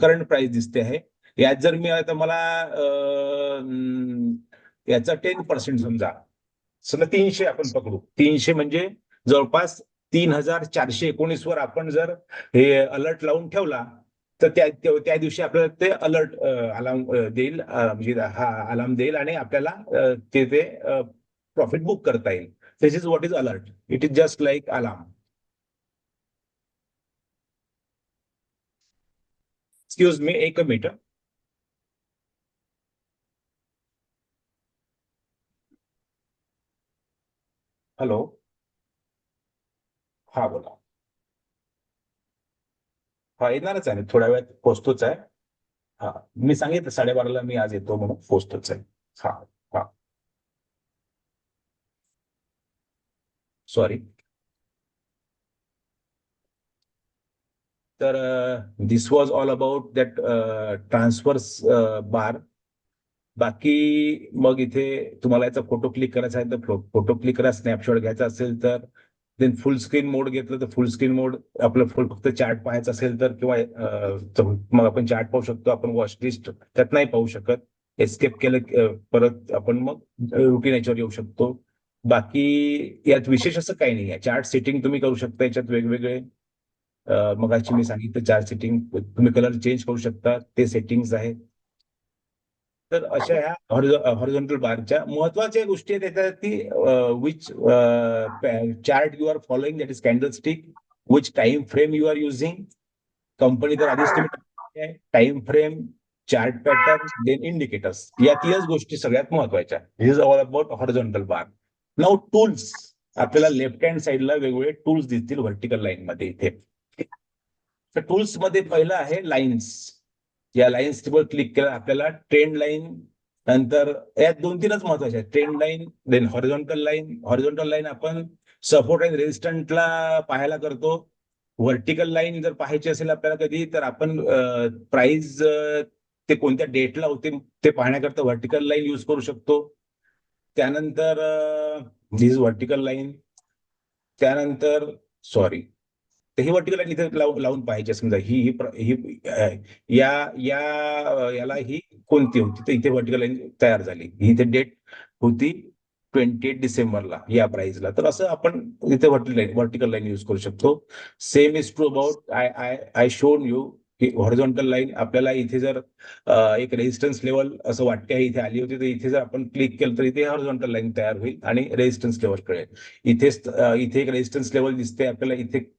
करंट प्राइस दिसते आहे. यात जर मी आता मला याचा 10% समजा 300 आपण पकडू. 300 म्हणजे जवळपास 3419 वर आपण जर हे अलर्ट लावून ठेवला तर त्या दिवशी आपल्याला ते अलर्ट अलार्म देईल, म्हणजे हा अलार्म देईल आणि आपल्याला ते प्रॉफिट बुक करता येईल. This is what is alert. It is just like alarm. Excuse me, एक मिनिट. हॅलो. हा बोला. हा येणारच आहे, थोड्या वेळात पोहोचतोच आहे. हा मी सांगितलं 12:30ला मी आज येतो म्हणून पोहोचतोच आहे. हा. हा. सॉरी. तर this was all about that transfers bar. बाकी मग इथे तुम्हाला याचा फोटो क्लिक करायचा आहे तर फोटो क्लिक करा. स्नॅपशॉट घ्यायचा असेल तर देन फुल स्क्रीन मोड घेतलं तर फुल स्क्रीन मोड. आपलं फक्त चार्ट पाहायचा असेल तर किंवा मग आपण चार्ट पाहू शकतो. आपण वॉच लिस्ट त्यात नाही पाहू शकत. एस्केप केलं परत आपण मग रुटीन याच्यावर येऊ शकतो. बाकी यात विशेष असं काही नाही आहे. चार्ट सेटिंग तुम्ही करू शकता याच्यात वेगवेगळे. मगाशी मी सांगितलं चार्ट सेटिंग तुम्ही कलर चेंज करू शकता, ते सेटिंग्स आहेत. तर अशा ह्या हॉरिझॉन्टल बारच्या महत्वाच्या गोष्टी आहेत त्याच्यात की which chart you are following, that is candlestick, which time frame you are using. Company तर आधीच तुम्ही time frame, chart pattern, then indicators, या 3च गोष्टी सगळ्यात महत्वाच्या. This is all about horizontal bar. Now tools. आपल्याला लेफ्ट हँड साईडला वेगवेगळे टूल्स दिसतील व्हर्टिकल लाईन मध्ये इथे. तर टूल्स मध्ये पहिलं आहे लाईन्स. या लाईन्स वर क्लिक केलं आपल्याला ट्रेंड लाईन, नंतर यात 2-3च महत्वाचे आहेत. Trend line, then horizontal line. Horizontal line आपण सपोर्ट आणि रेजिस्टंटला पाहायला करतो. व्हर्टिकल लाईन जर पाहायची असेल आपल्याला कधी, तर आपण प्राइस ते कोणत्या डेटला होते ते पाहण्याकरता व्हर्टिकल लाईन यूज करू शकतो. त्यानंतर दिस व्हर्टिकल लाईन. त्यानंतर सॉरी, तर ही व्हर्टिकल लाईन इथे लावून पाहिजे. समजा ही ही या या याला ही कोणती होती, तर इथे व्हर्टिकल लाईन तयार झाली. ही इथे डेट होती 28 डिसेंबरला या प्राइसला. तर असं आपण इथे व्हर्टिकल लाईन यूज करू शकतो. Same is true about I shown you की हॉरिझॉन्टल लाईन आपल्याला इथे जर एक रेजिस्टन्स लेवल असं वाटते इथे आली होती, तर इथे जर आपण क्लिक केलं तर इथे हॉरिझॉन्टल लाईन तयार होईल आणि रेजिस्टन्स लेवल कळेल. इथे एक रेजिस्टन्स लेवल दिसते आपल्याला,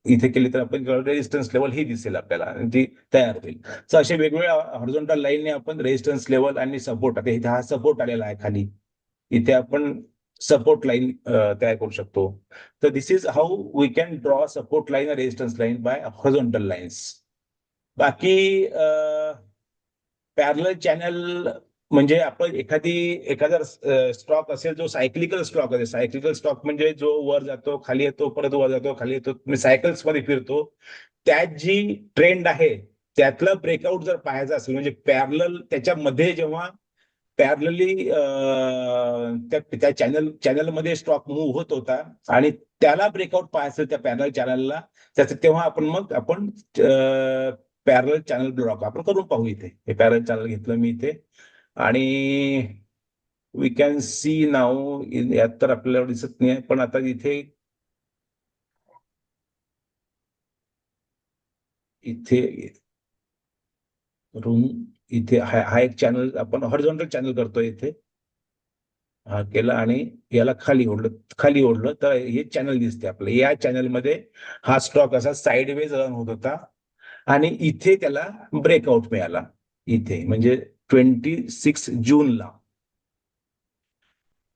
इथे केली तर आपण रेजिस्टन्स लेवल ही दिसेल आपल्याला आणि ती तयार होईल. तर अशा वेगवेगळ्या हॉरिझॉन्टल लाईनने आपण रेजिस्टन्स लेवल आणि सपोर्ट, आता इथे हा सपोर्ट आलेला आहे खाली, इथे आपण सपोर्ट लाईन तयार करू शकतो. तर this is how we can draw support line, resistance line by horizontal lines. बाकी पॅरलल चॅनल म्हणजे आपण एखादा स्टॉक असेल जो सायक्लिकल स्टॉक असेल, सायक्लिकल स्टॉक म्हणजे जो वर जातो खाली येतो परत वर जातो खाली येतो, सायकल्स मध्ये फिरतो, त्यात जी ट्रेंड आहे त्यातलं ब्रेकआउट जर पाहायचं असेल म्हणजे पॅरलल त्याच्यामध्ये जेव्हा पॅरलली त्या चॅनलमध्ये स्टॉक मूव्ह होत होता आणि त्याला ब्रेकआउट पाहायचं त्या पॅरल चॅनलला, त्याचं तेव्हा आपण पॅरल चॅनल ब्लॉक आपण करून पाहू. इथे हे पॅरल चॅनल घेतलं मी इथे आणि वी कॅन सी नाऊ यात तर आपल्याला दिसत नाही पण आता इथे इथे रूम इथे हा एक चॅनल आपण हॉरिझॉन्टल चॅनल करतोय इथे. हा केला आणि याला खाली ओढलं तर हे चॅनल दिसते आपलं. या चॅनलमध्ये हा स्टॉक असा साइडवेज रन होत होता आणि इथे त्याला ब्रेकआउट मिळाला इथे म्हणजे 26 जूनला.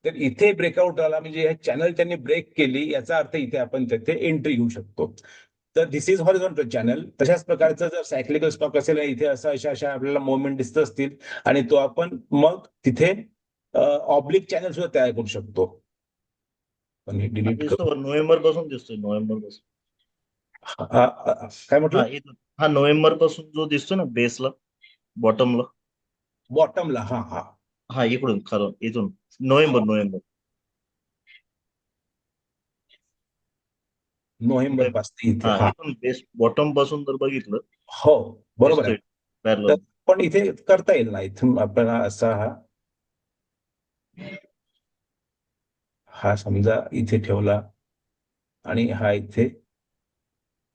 तर इथे ब्रेकआउट आला म्हणजे चॅनल त्यांनी ब्रेक केली याचा अर्थ इथे आपण तिथे एंट्री घेऊ शकतो. तर दिस इज हॉरिझॉन्टल चॅनल. तशाच प्रकारचं जर सायक्लिकल स्टॉक असेल इथे अशा आपल्याला मोमेंट दिसत असतील आणि तो आपण मग तिथे ऑब्लिक चॅनल सुद्धा तयार करू शकतो. पण हे डिलीट दिसतो करू. नोव्हेंबर पासून दिसतोय नोव्हेंबर पासून. काय म्हटलं? हा नोव्हेंबर पासून जो दिसतो ना बेसला बॉटमला. बॉटमला हा हा हा इकडून खरं इथून नोव्हेंबर नोव्हेंबर पासून इथे हा हा इथून बेस बॉटम पासून जर बघितलं हो बरोबर आहे. दिसतोय पॅरलल. तर पण इथे करता येईल ना इथून आपल्याला असा हा समजा इथे ठेवला आणि हा इथे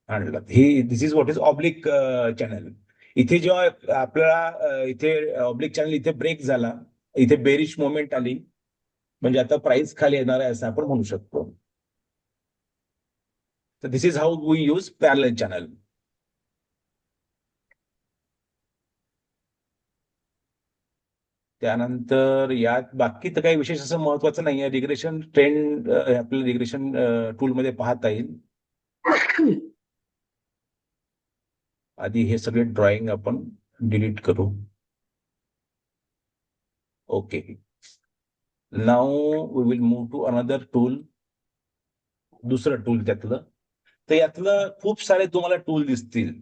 आणला. ही this is what is oblique channel. इथे जेव्हा आपल्याला इथे ऑब्लिक चॅनल इथे ब्रेक झाला, इथे बेरिश मोमेंट आली म्हणजे आता प्राइस खाली येणार आहे असं आपण म्हणू शकतो. तर this is how we use parallel channel. त्यानंतर यात बाकी तर काही विशेष असं महत्वाचं नाहीये. रिग्रेशन ट्रेंड आपल्याला रिग्रेशन टूलमध्ये पाहता येईल. आधी हे सगळे ड्रॉइंग आपण डिलीट करू. Okay, now we will move to another tool. दुसरं टूल त्यातलं तर यातलं खूप सारे तुम्हाला टूल दिसतील.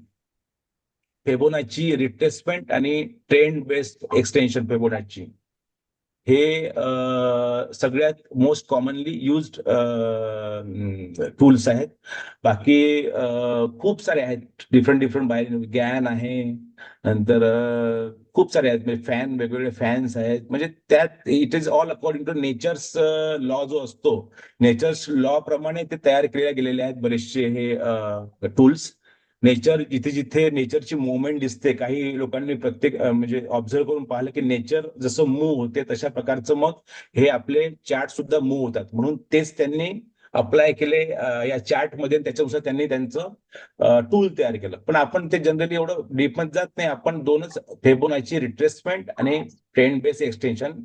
फेबोनाची, रिट्रेसमेंट आणि ट्रेंड बेस्ड एक्सटेन्शन फेबोनाची हे सगळ्यात मोस्ट कॉमनली युज्ड टूल्स आहेत. बाकी खूप सारे आहेत डिफरंट बाहेर गॅन आहे, नंतर खूप सारे आहेत म्हणजे वेगवेगळे फॅन्स आहेत. म्हणजे त्यात it is all according to nature's law जो असतो, नेचर्स लॉ प्रमाणे ते तयार केले गेलेले आहेत बरेचसे हे टूल्स. नेचर जिथे जिथे नेचरची मुवमेंट दिसते, काही लोकांनी प्रत्येक म्हणजे ऑब्झर्व करून पाहिलं की नेचर जसं मूव्ह होते तशा प्रकारचं मग हे आपले चार्ट सुद्धा मूव्ह होतात. म्हणून तेच त्यांनी अप्लाय केले या चार्ट मध्ये. त्याच्यानुसार त्यांनी त्यांचं टूल तयार केलं. पण आपण ते जनरली एवढं डीपमध्ये जात नाही. आपण दोनच, फेबोनाची रिट्रेसमेंट आणि ट्रेंड बेस एक्सटेन्शन.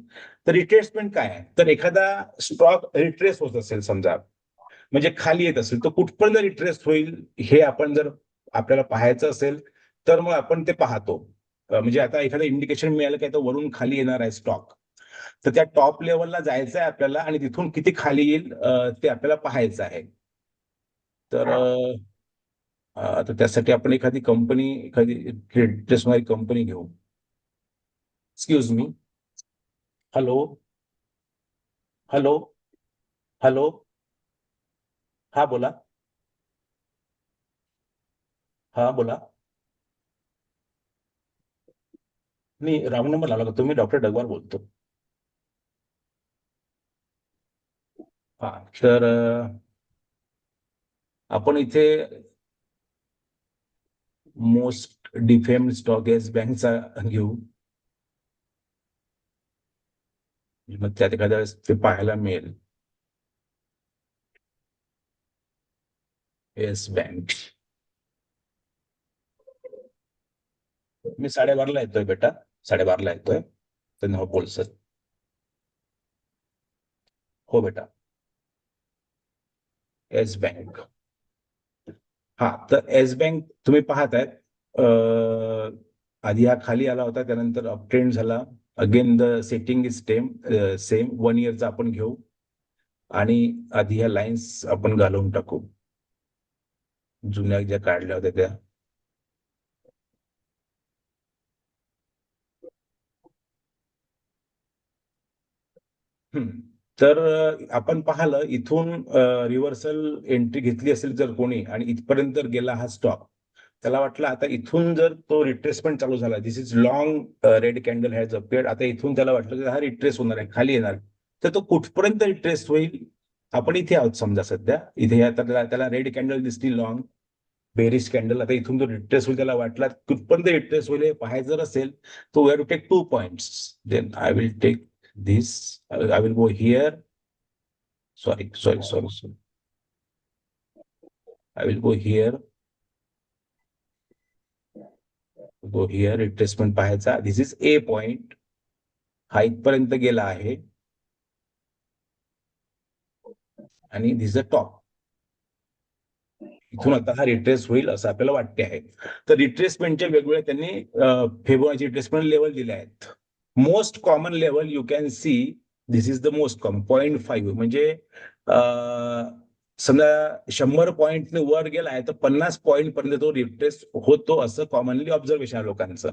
तर रिट्रेसमेंट काय आहे, तर एखादा स्टॉक रिट्रेस होत असेल समजा म्हणजे खाली येत असेल तर कुठपर्यंत रिट्रेस होईल हे आपण जर आपल्याला पाहायचं असेल तर मग आपण ते पाहतो. म्हणजे आता एखादं इंडिकेशन मिळालं की आता वरून खाली येणार आहे स्टॉक, तर त्या टॉप लेवलला जायचं आहे आपल्याला आणि तिथून किती खाली येईल ते आपल्याला पाहायचं आहे. तर आता त्यासाठी आपण एखादी ट्रेडवाली कंपनी घेऊ. Excuse me. Hello hello hello हा बोला. हा बोला. मी रांग नंबर लावला का? तुम्ही डॉक्टर डगवार बोलतो. हा तर आपण इथे मोस्ट डिफेम्ड स्टॉक येस बँकचा घेऊ. मग त्यात एखाद्या वेळेस ते पाहायला मिळेल. Yes bank. मी 12:30ला येतोय बेटा, 12:30ला येतोय. तर हो बोल सर. हो बेटा. Yes bank. हा तर येस बँक तुम्ही पाहताय आधी हा खाली आला होता, त्यानंतर अपट्रेंड झाला, again the setting is same 1 इयरचा आपण घेऊ आणि आधी ह्या लाईन्स आपण घालवून टाकू जुन्या ज्या काढल्या होत्या त्या. तर आपण पाहिलं इथून रिव्हर्सल एंट्री घेतली असेल जर कोणी आणि इथपर्यंत जर गेला हा स्टॉक, त्याला वाटलं आता इथून जर तो रिट्रेसमेंट चालू झाला, this is long red candle has appeared, आता इथून त्याला वाटलं की हा रिट्रेस होणार आहे, खाली येणार, तर तो कुठपर्यंत रिट्रेस होईल. आपण इथे आहोत समजा सध्या इथे, आता त्याला रेड कॅन्डल दिसली लॉंग बेरिश कॅन्डल, आता इथून जो रिट्रेस होईल त्याला वाटला कुठपर्यंत रिट्रेस होईल हे पाहायचं जर असेल तो we have to take 2 points. Then I will take this, I will go here, sorry, I will go here, retracement पाहायचा. दिस इज ए पॉइंट, हा इथपर्यंत गेला आहे आणि दिस अ टॉप, इथून आता हा रिट्रेस होईल असं आपल्याला वाटते आहे. तर रिट्रेसमेंटच्या वेगवेगळ्या त्यांनी फेब्रुवारीचे रिट्रेसमेंट लेवल दिले आहेत. Most common level you can C, this is the most common 0.5, म्हणजे समजा 100 पॉईंट वर गेलाय तर 50 पॉईंट पर्यंत तो रिट्रेस होतो असं कॉमनली ऑब्झर्वेशन आहे लोकांचं.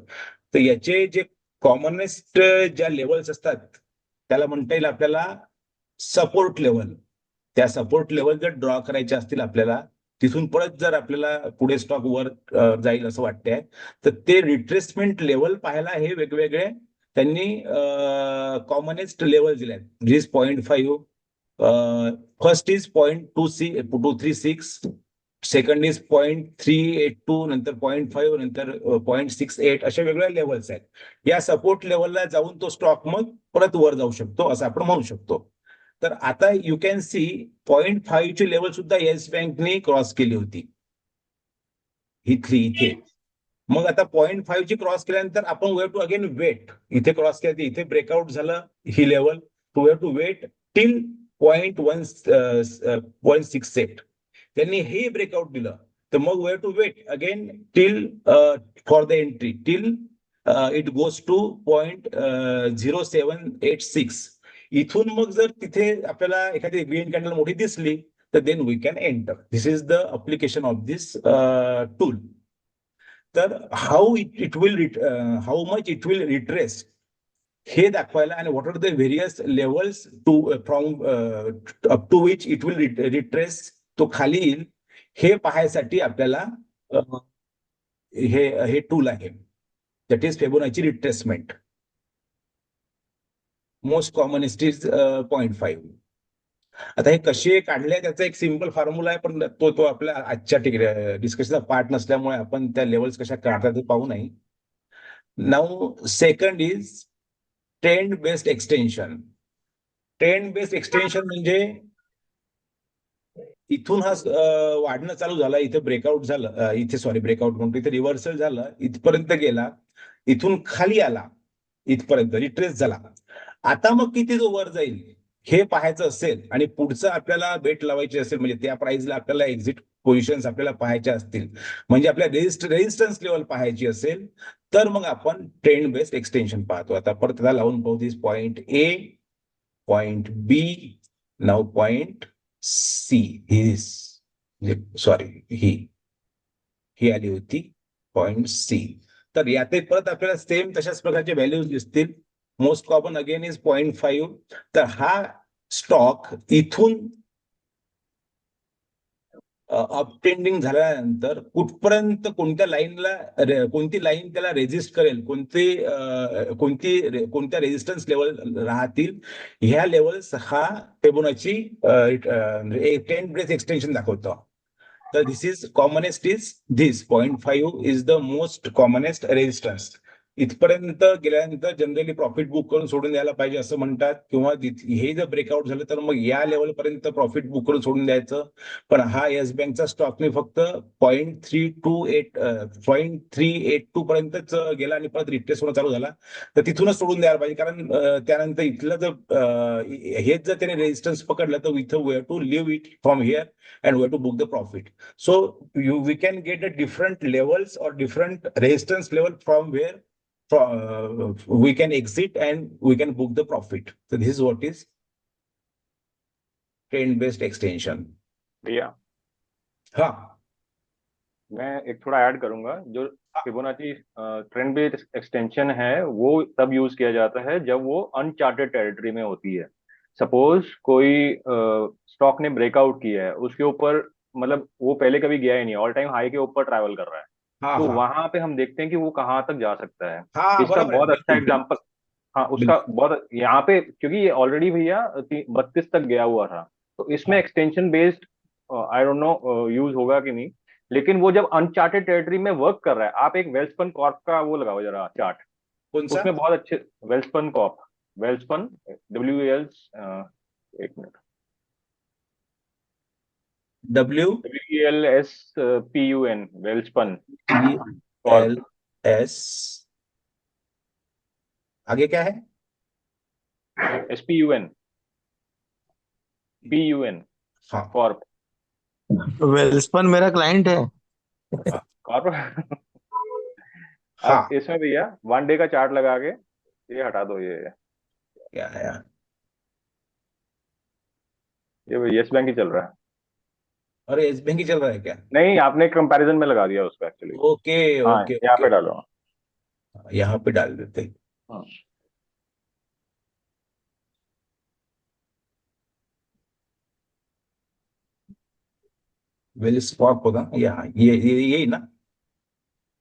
तर याचे जे कॉमनेस्ट ज्या लेवल्स असतात त्याला म्हणता येईल आपल्याला सपोर्ट लेवल. त्या सपोर्ट लेवल जर ड्रॉ करायचे असतील आपल्याला, तिथून परत जर आपल्याला पुढे स्टॉक वर जाईल असं वाटतंय, तर ते रिट्रेसमेंट लेवल पाहायला हे वेगवेगळे त्यांनी कॉमनेस्ट लेवल दिले आहेत. दिस 0.5, फर्स्ट इज 0.236, सेकंड इज 0.382, नंतर 0.5, नंतर 0.68, अशा वेगवेगळ्या लेवल्स आहेत. या सपोर्ट लेवलला जाऊन तो स्टॉक मग परत वर जाऊ शकतो असं आपण म्हणू शकतो. तर आता यू कॅन सी 0.5 ची लेवल सुद्धा येस बँकने क्रॉस केली होती, ही 3 इथे. मग आता 0.5 ची क्रॉस केल्यानंतर आपण we have to again wait, इथे क्रॉस केली इथे ब्रेकआउट झालं ही level, to have to wait till 0.168. त्यांनी हे ब्रेकआउट दिलं तर मग we have to wait again till for the entry till it goes to 0.0786. इथून मग जर तिथे आपल्याला एखादी ग्रीन कॅन्डल मोठी दिसली तर then we can enter. This is the application of this tool. तर how much it will retrace हे दाखवायला आणि what are the various levels to from up to which it will retrace, तो खाली येईल हे पाहायसाठी आपल्याला हे टूल आहे, that is Fibonacci retracement. Most commonest is 0.5. आता हे कसे काढले त्याचा एक सिंपल फॉर्म्युला आहे, पण तो आपल्या आजच्या डिस्कशनचा पार्ट नसल्यामुळे आपण त्या लेवल्स कशा काढतात ते पाहू नाही. Now second is trend based extension. Trend based extension म्हणजे इथून हा वाढणं चालू झाला, इथे ब्रेकआउट झालं, इथे ब्रेकआउट म्हणतो, इथे रिव्हर्सल झालं, इथपर्यंत गेला, इथून खाली आला, इथपर्यंत रिट्रेस झाला. आता मग किती जो वर जाईल हे पाहायचं असेल आणि पुढचं आपल्याला बेट लावायची असेल, म्हणजे त्या प्राइसला आपल्याला एक्झिट पोझिशन्स आपल्याला पाहायच्या असतील, म्हणजे आपल्या रेजिस्टन्स लेवल पाहायची असेल, तर मग आपण ट्रेंड बेस्ड एक्सटेन्शन पाहतो. आता परत त्याला लावून पाहू. This point A, point B, now point C, ही आली होती पॉइंट सी. तर यात परत आपल्याला सेम तशाच प्रकारचे व्हॅल्यूज दिसतील. Most common again is 0.5. तर हा स्टॉक इथून अपट्रेंडिंग झाल्यानंतर कुठपर्यंत कोणत्या लाईनला, कोणती लाईन त्याला रेजिस्ट करेल, कोणत्या रेजिस्टन्स लेवल राहतील, ह्या लेवल्स हा फिबोनाची ट्रेंड बेस्ड एक्सटेन्शन दाखवतो. तर this is commonest is this 0.5 is the most commonest resistance. इथपर्यंत गेल्यानंतर जनरली प्रॉफिट बुक करून सोडून द्यायला पाहिजे असं म्हणतात, किंवा हे जर ब्रेकआउट झालं तर मग या लेवल पर्यंत प्रॉफिट बुक करून सोडून द्यायचं. पण हा येस बँकचा स्टॉकने फक्त 0.382 पर्यंतच गेला आणि परत रिट्रेस होणं चालू झाला, तर तिथूनच सोडून द्यायला पाहिजे. कारण त्यानंतर इथलं जर हेच जर त्याने रेजिस्टन्स पकडलं तर इथं we have to leave it from here and we have to book the profit. So we can get a different levels or different resistance level from where we can exit and we can book the profit. So this is what is trend based extension. भैया हाँ, मैं एक थोड़ा add करूंगा। जो Fibonacci trend based extension है वो तब यूज किया जाता है जब वो अनचार्टेड टेरिटरी में होती है। सपोज कोई स्टॉक ने ब्रेकआउट किया है, उसके ऊपर मतलब वो पहले कभी गया ही नहीं, ऑल टाइम हाई के ऊपर ट्रैवल कर रहा है, हाँ, तो हाँ, वहां पे हम देखते हैं कि वो कहाँ तक जा सकता है। हाँ, इसका बराबर है, बहुत अच्छा बिल्कुल, एग्जांपल, हाँ उसका बिल्कुल, बहुत यहाँ पे, क्योंकि ये ऑलरेडी भैया 32 तक गया हुआ था, तो इसमें हाँ, extension based I don't know use होगा कि नहीं, लेकिन वो जब अनचार्टेड टेरिटरी में वर्क कर रहा है। आप एक वेल्सपन कॉर्प का वो लगाओ जरा चार्ट, कौन सा? उसमें बहुत अच्छे वेल्सपन कॉर्प, वेल्सपन WEL, एक minute, W WELSPUN, Welspun E Corp, L S, आगे क्या है? SPUN, PUN हाँ, कॉर्प, वेल्सपन मेरा क्लाइंट है। कॉर्प। हाँ, अब इसमें भैया 1 डे का चार्ट लगा के, ये हटा दो, क्या है यार? ये यस बैंक ही चल रहा है। अरे एस बैंक ही चल रहा है क्या? नहीं, आपने कंपैरिजन में लगा दिया उसको एक्चुअली। ओके, हाँ, ओके, यहाँ ओके, पे डालो। यहाँ पे डाल देते हैं। हाँ, वेल स्पॉट होगा यहाँ, ये यही ना?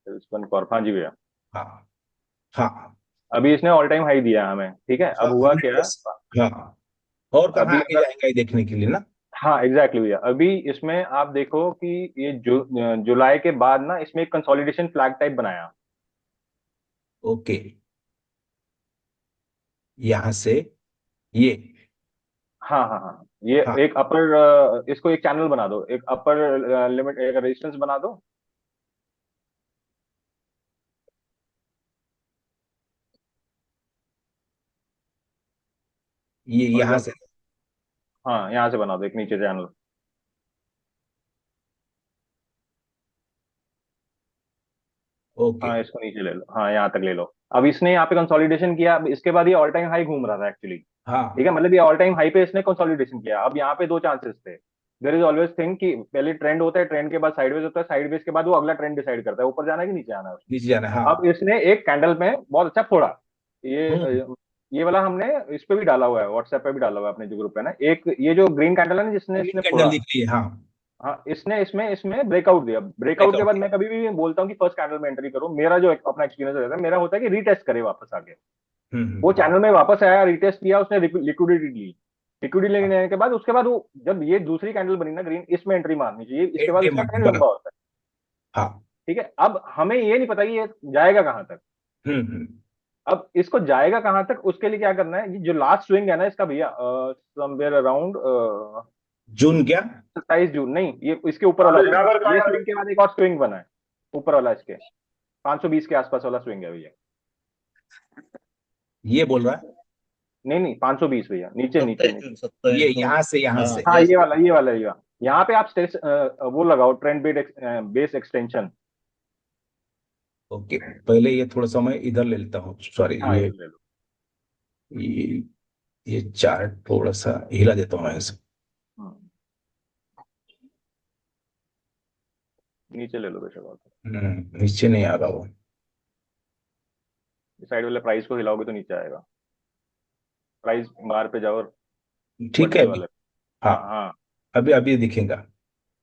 वेल्सपन कॉर्प, हाँ जी भैया। हाँ, हाँ, अभी इसने ऑल टाइम हाई दिया हमें, ठीक है। अब हाँ, हुआ क्या, हाँ, और कहाँ अभी आगे जाएंगे ये देखने के लिए ना? हाँ एग्जैक्टली भैया, अभी इसमें आप देखो कि ये जुलाई के बाद ना इसमें एक कंसोलिडेशन फ्लैग टाइप बनाया। ओके, यहाँ से ये, हाँ हाँ हाँ, ये हाँ, एक अपर, इसको एक चैनल बना दो, एक अपर लिमिट, एक रेजिस्टेंस बना दो। ये यहाँ से, हाँ, यहाँ से बना दो एक नीचे चैनल। ओके, हाँ, इसको नीचे ले लो, हाँ यहाँ तक ले लो। अब इसने यहाँ पे कंसोलिडेशन किया, अब इसके बाद ये ऑल टाइम हाई घूम रहा था एक्चुअली, ठीक हाँ, है। मतलब ये ऑल टाइम हाई पे इसने कंसोलिडेशन किया। अब यहाँ पे दो चांसेस थे। देयर इज ऑलवेज थिंग कि पहले ट्रेंड होता है, ट्रेंड के बाद साइडवेज होता है, साइडवेज के बाद वो अगला ट्रेंड डिसाइड करता है ऊपर जाना है कि नीचे आना है उसको। नीचे जाना है, अब हाँ, इसने एक कैंडल में बहुत अच्छा फोड़ा। हम्म, ये वाला हमने इस पे भी डाला हुआ है, व्हाट्सएप पे भी डाला हुआ है अपने जो ग्रुप है ना, एक ये जो ग्रीन कैंडल है ना जिसने ग्रीन इसने कैंडल फोड़ा। दिख रही है, हाँ, हाँ, इसने इसमें इसमें ब्रेकआउट दिया। ब्रेकआउट के ब्रेकआउट, बाद मैं कभी भी बोलता हूँ कि फर्स्ट कैंडल में एंट्री करो। मेरा जो अपना एक्सपीरियंस रहता है, मेरा होता है कि रीटेस्ट करे वापस आके। वो हम्म, चैनल में वापस आया, रीटेस्ट किया, उसने लिक्विडिटी ली। लिक्विडिटी लेने के बाद उसके बाद वो जब ये दूसरी कैंडल बनी ना ग्रीन, इसमें एंट्री मारनी चाहिए, इसके बाद एंट्री इसका मार्क ट्रेंड बराबर, लंबा होता है। हाँ, ठीक है, अब हमें ये नहीं पता कि ये जाएगा कहाँ तक। हम्म, अब इसको जाएगा कहाँ तक, उसके लिए क्या करना है, ये जो लास्ट स्विंग है ना इसका भैया, समवेयर अराउंड जून क्या? 27 जून, नहीं ये इसके ऊपर वाला स्विंग, ये स्विंग के बाद एक और स्विंग बना है ऊपर वाला, इसके 520 के आसपास वाला स्विंग है भैया। ये बोल रहा है? नहीं नहीं, 520 भैया, नीचे नीचे नीचे। 27 ये जून। यहाँ से, यहाँ हाँ, से, हाँ, yes, ये वाला ये वाला ये वाला। यहाँ पे आप स्टेज वो लगाओ, ट्रेंड बेस एक्सटेंशन। ओके, पहले ये थोड़ा सा मैं इधर ले लेता हूँ, सॉरी, हाँ, ये ले लो। ये ये चार्ट थोड़ा सा हिला देता हूँ ऐसे। हम्म, नीचे ले लो बेशक और। नीचे नहीं आ रहा वो। साइड वाले प्राइस को हिलाओगे तो नीचे आएगा। प्राइस बार पे जाओ और ठीक है वर्टिकल अभी, वाले। हाँ, हाँ हाँ, अभी अभी दिखेगा।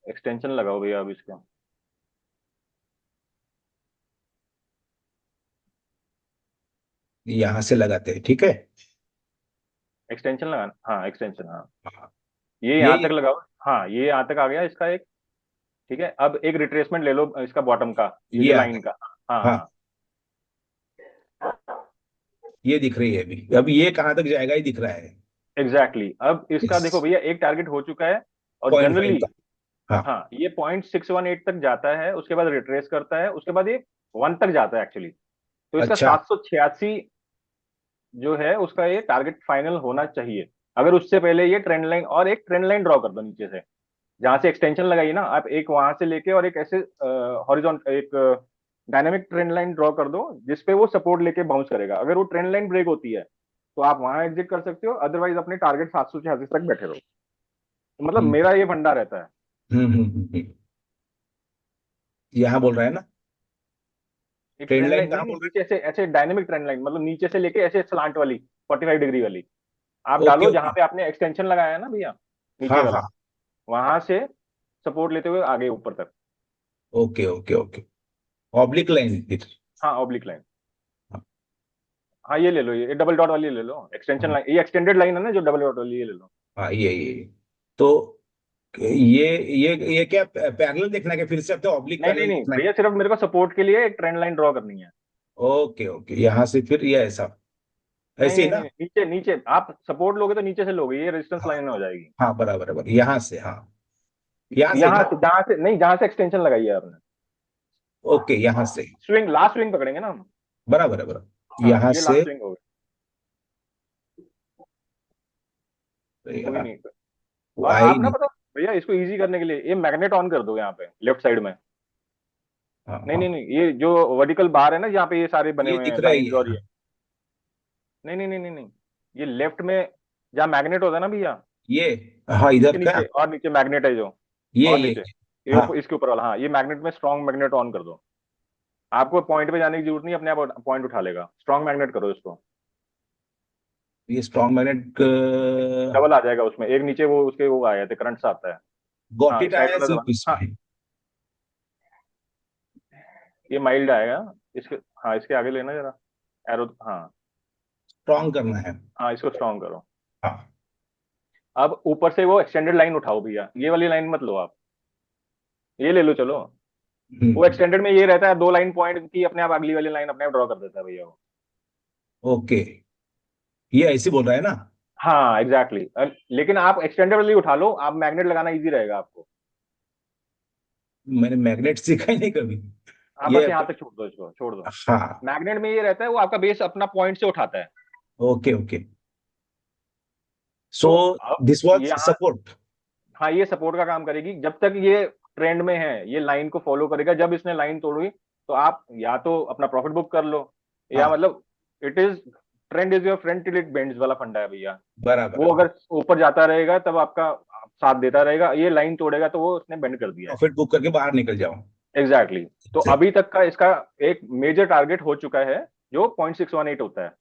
एक्सटेंशन लगाओ भैया अब इसका। यहाँ से लगाते हैं, ठीक है। एक्सटेंशन लगाना, हाँ एक्सटेंशन, हाँ हाँ, ये यहाँ ये तक लगाओ। हाँ, ये यहाँ तक आ गया इसका एक। ठीक है, अब एक रिट्रेसमेंट ले लो इसका बॉटम का, ये ये जो आ लाइन गया, का। हाँ हाँ, हाँ, ये दिख रही है अभी ये कहाँ तक जाएगा ये दिख रहा है। एग्जैक्टली अब इसका देखो इस भैया, एक टारगेट हो चुका है और 0.5 जनरली, का, हाँ, हाँ ये 0.618 तक जाता है, उसके बाद रिट्रेस करता है, उसके बाद ये 1 तक जाता है एक्चुअली। तो इसका अच्छा, 786 जो है उसका ये टारगेट फाइनल होना चाहिए। अगर उससे पहले ये ट्रेंड लाइन, और एक ट्रेंड लाइन ड्रॉ कर दो नीचे से, जहां से एक्सटेंशन लगाई ना आप, एक वहां से लेके और एक ऐसे हॉरिजॉन्ट, एक डायनेमिक ट्रेंड लाइन ड्रॉ कर दो जिसपे वो सपोर्ट लेके बाउंस करेगा। अगर वो ट्रेंड लाइन ब्रेक होती है तो आप वहां एग्जिट कर सकते हो, अदरवाइज अपने टारगेट 786 तक बैठे रहो। तो मतलब हम्म मेरा ये फंडा रहता है। यहाँ बोल रहा है ना, एक ट्रेंड ट्रेंड लाइन लाइन कहाँ नहीं, बोल नीचे ऐसे ऐसे डायनेमिक ट्रेंड लाइन, मतलब नीचे से लेके ऐसे स्लांट वाली 45 डिग्री वाली आप रहे? ओके डालो, ओके, जहां पे आपने एक्सटेंशन लगाया है ना भैया, नीचे हाँ वाला, हाँ, वहां से सपोर्ट लेते हुए आगे ऊपर तक। Okay okay okay, oblique line फिर। हाँ ऑब्लिक लाइन। हाँ हाँ ये ले लो, ये डबल डॉट वाली ले लो, एक्सटेंशन हाँ लाइन, ये एक्सटेंडेड लाइन है ना जो डबल डॉट वाली, ये ले लो। हाँ, ये तो ये क्या पैरेलल देखना है क्या, फिर से अब तो ऑब्लिक नहीं नहीं पैरेलल नहीं देखना है? भैया, सिर्फ मेरे को सपोर्ट के लिए एक ट्रेंड लाइन ड्रॉ करनी है। ओके ओके, यहाँ से फिर ये ऐसा, नहीं ऐसे ही नहीं ना? नहीं, नीचे नीचे आप सपोर्ट लोगे तो नीचे से लोगे, ये रेजिस्टेंस हाँ लाइन में हो जाएगी। हाँ, बराबर बराबर, यहाँ से, हाँ यहाँ से यहाँ ना? से, जहां से नहीं, जहां से एक्सटेंशन लगाई है आपने। ओके, यहाँ से, स्विंग, लास्ट स्विंग पकड़ेंगे ना हम। बराबर है, बराबर, हाँ यहाँ ये से। लास्ट स्विंग होगी। कोई नहीं। वो और आई आप ना नहीं। पता भैया, इसको इजी करने के लिए ये मैग्नेट ऑन कर दो यहाँ पे लेफ्ट साइड में। हाँ नहीं नहीं हाँ, नहीं, ये जो वर्टिकल बार है ना जहाँ पे ये सारे बने ये हुए दिख हैं रहा है लाइंस ये, और ये, हाँ, नहीं नहीं नहीं नहीं नहीं, ये लेफ्ट में जहाँ मैग्नेट होता है ना भैया, ये, हाँ इसके इधर का, नीचे और नीचे मैग्नेट है जो, और ये नीचे ये हाँ, इसके ऊपर वाला, हाँ ये मैग्नेट में स्ट्रॉन्ग मैग्नेट ऑन कर दो। आपको पॉइंट पे जाने की जरूरत नहीं, अपने आप पॉइंट उठा लेगा। स्ट्रॉन्ग मैग्नेट करो इसको, ये स्ट्रॉन्ग मैग्नेट, डबल आ जाएगा उसमें, एक नीचे वो उसके वो आए थे करंट से आता है। गॉट हाँ इट साइड आया वाला सिर्फ दबा, हाँ इसमें। ये माइल्ड आएगा इसके। हाँ इसके आगे लेना जरा एरो, हाँ स्ट्रॉन्ग करना है। हाँ इसको स्ट्रॉन्ग करो। हाँ, अब ऊपर से वो एक्सटेंडेड लाइन उठाओ भैया, ये वाली लाइन मत लो आप, ये ले लो चलो। वो हम्म, एक्सटेंडेड में ये रहता है, 2 लाइन पॉइंट की अपने आप अगली वाली लाइन अपने आप ड्रॉ कर देता है भैया वो। ओके, ये ऐसे बोल रहा है ना? हाँ एग्जैक्टली exactly। लेकिन आप एक्सटेंडेड वाली उठा लो, आप मैग्नेट लगाना इजी रहेगा आपको। मैंने मैग्नेट सीखा ही नहीं कभी। आप ये बस यहाँ तक छोड़ दो, इसको छोड़ दो। हाँ, मैग्नेट में ये रहता है, वो आपका बेस अपना पॉइंट से उठाता है। ओके ओके, सो तो अब दिस वाज यहाँ, सपोर्ट। हाँ ये सपोर्ट का काम करेगी जब तक ये ट्रेंड में है, ये लाइन को फॉलो करेगा। जब इसने लाइन तोड़ी तो आप या तो अपना प्रॉफिट बुक कर लो, या हाँ, मतलब it is, trend is your friend till it bends वाला फंडा है भैया। बराबर वो है, अगर ऊपर जाता रहेगा तब आपका साथ देता रहेगा, ये लाइन तोड़ेगा तो वो उसने बेंड कर दिया है। प्रॉफिट बुक करके बाहर निकल जाओ। Exactly exactly। तो अभी तक का इसका एक मेजर टारगेट हो चुका है जो 0.618 होता है,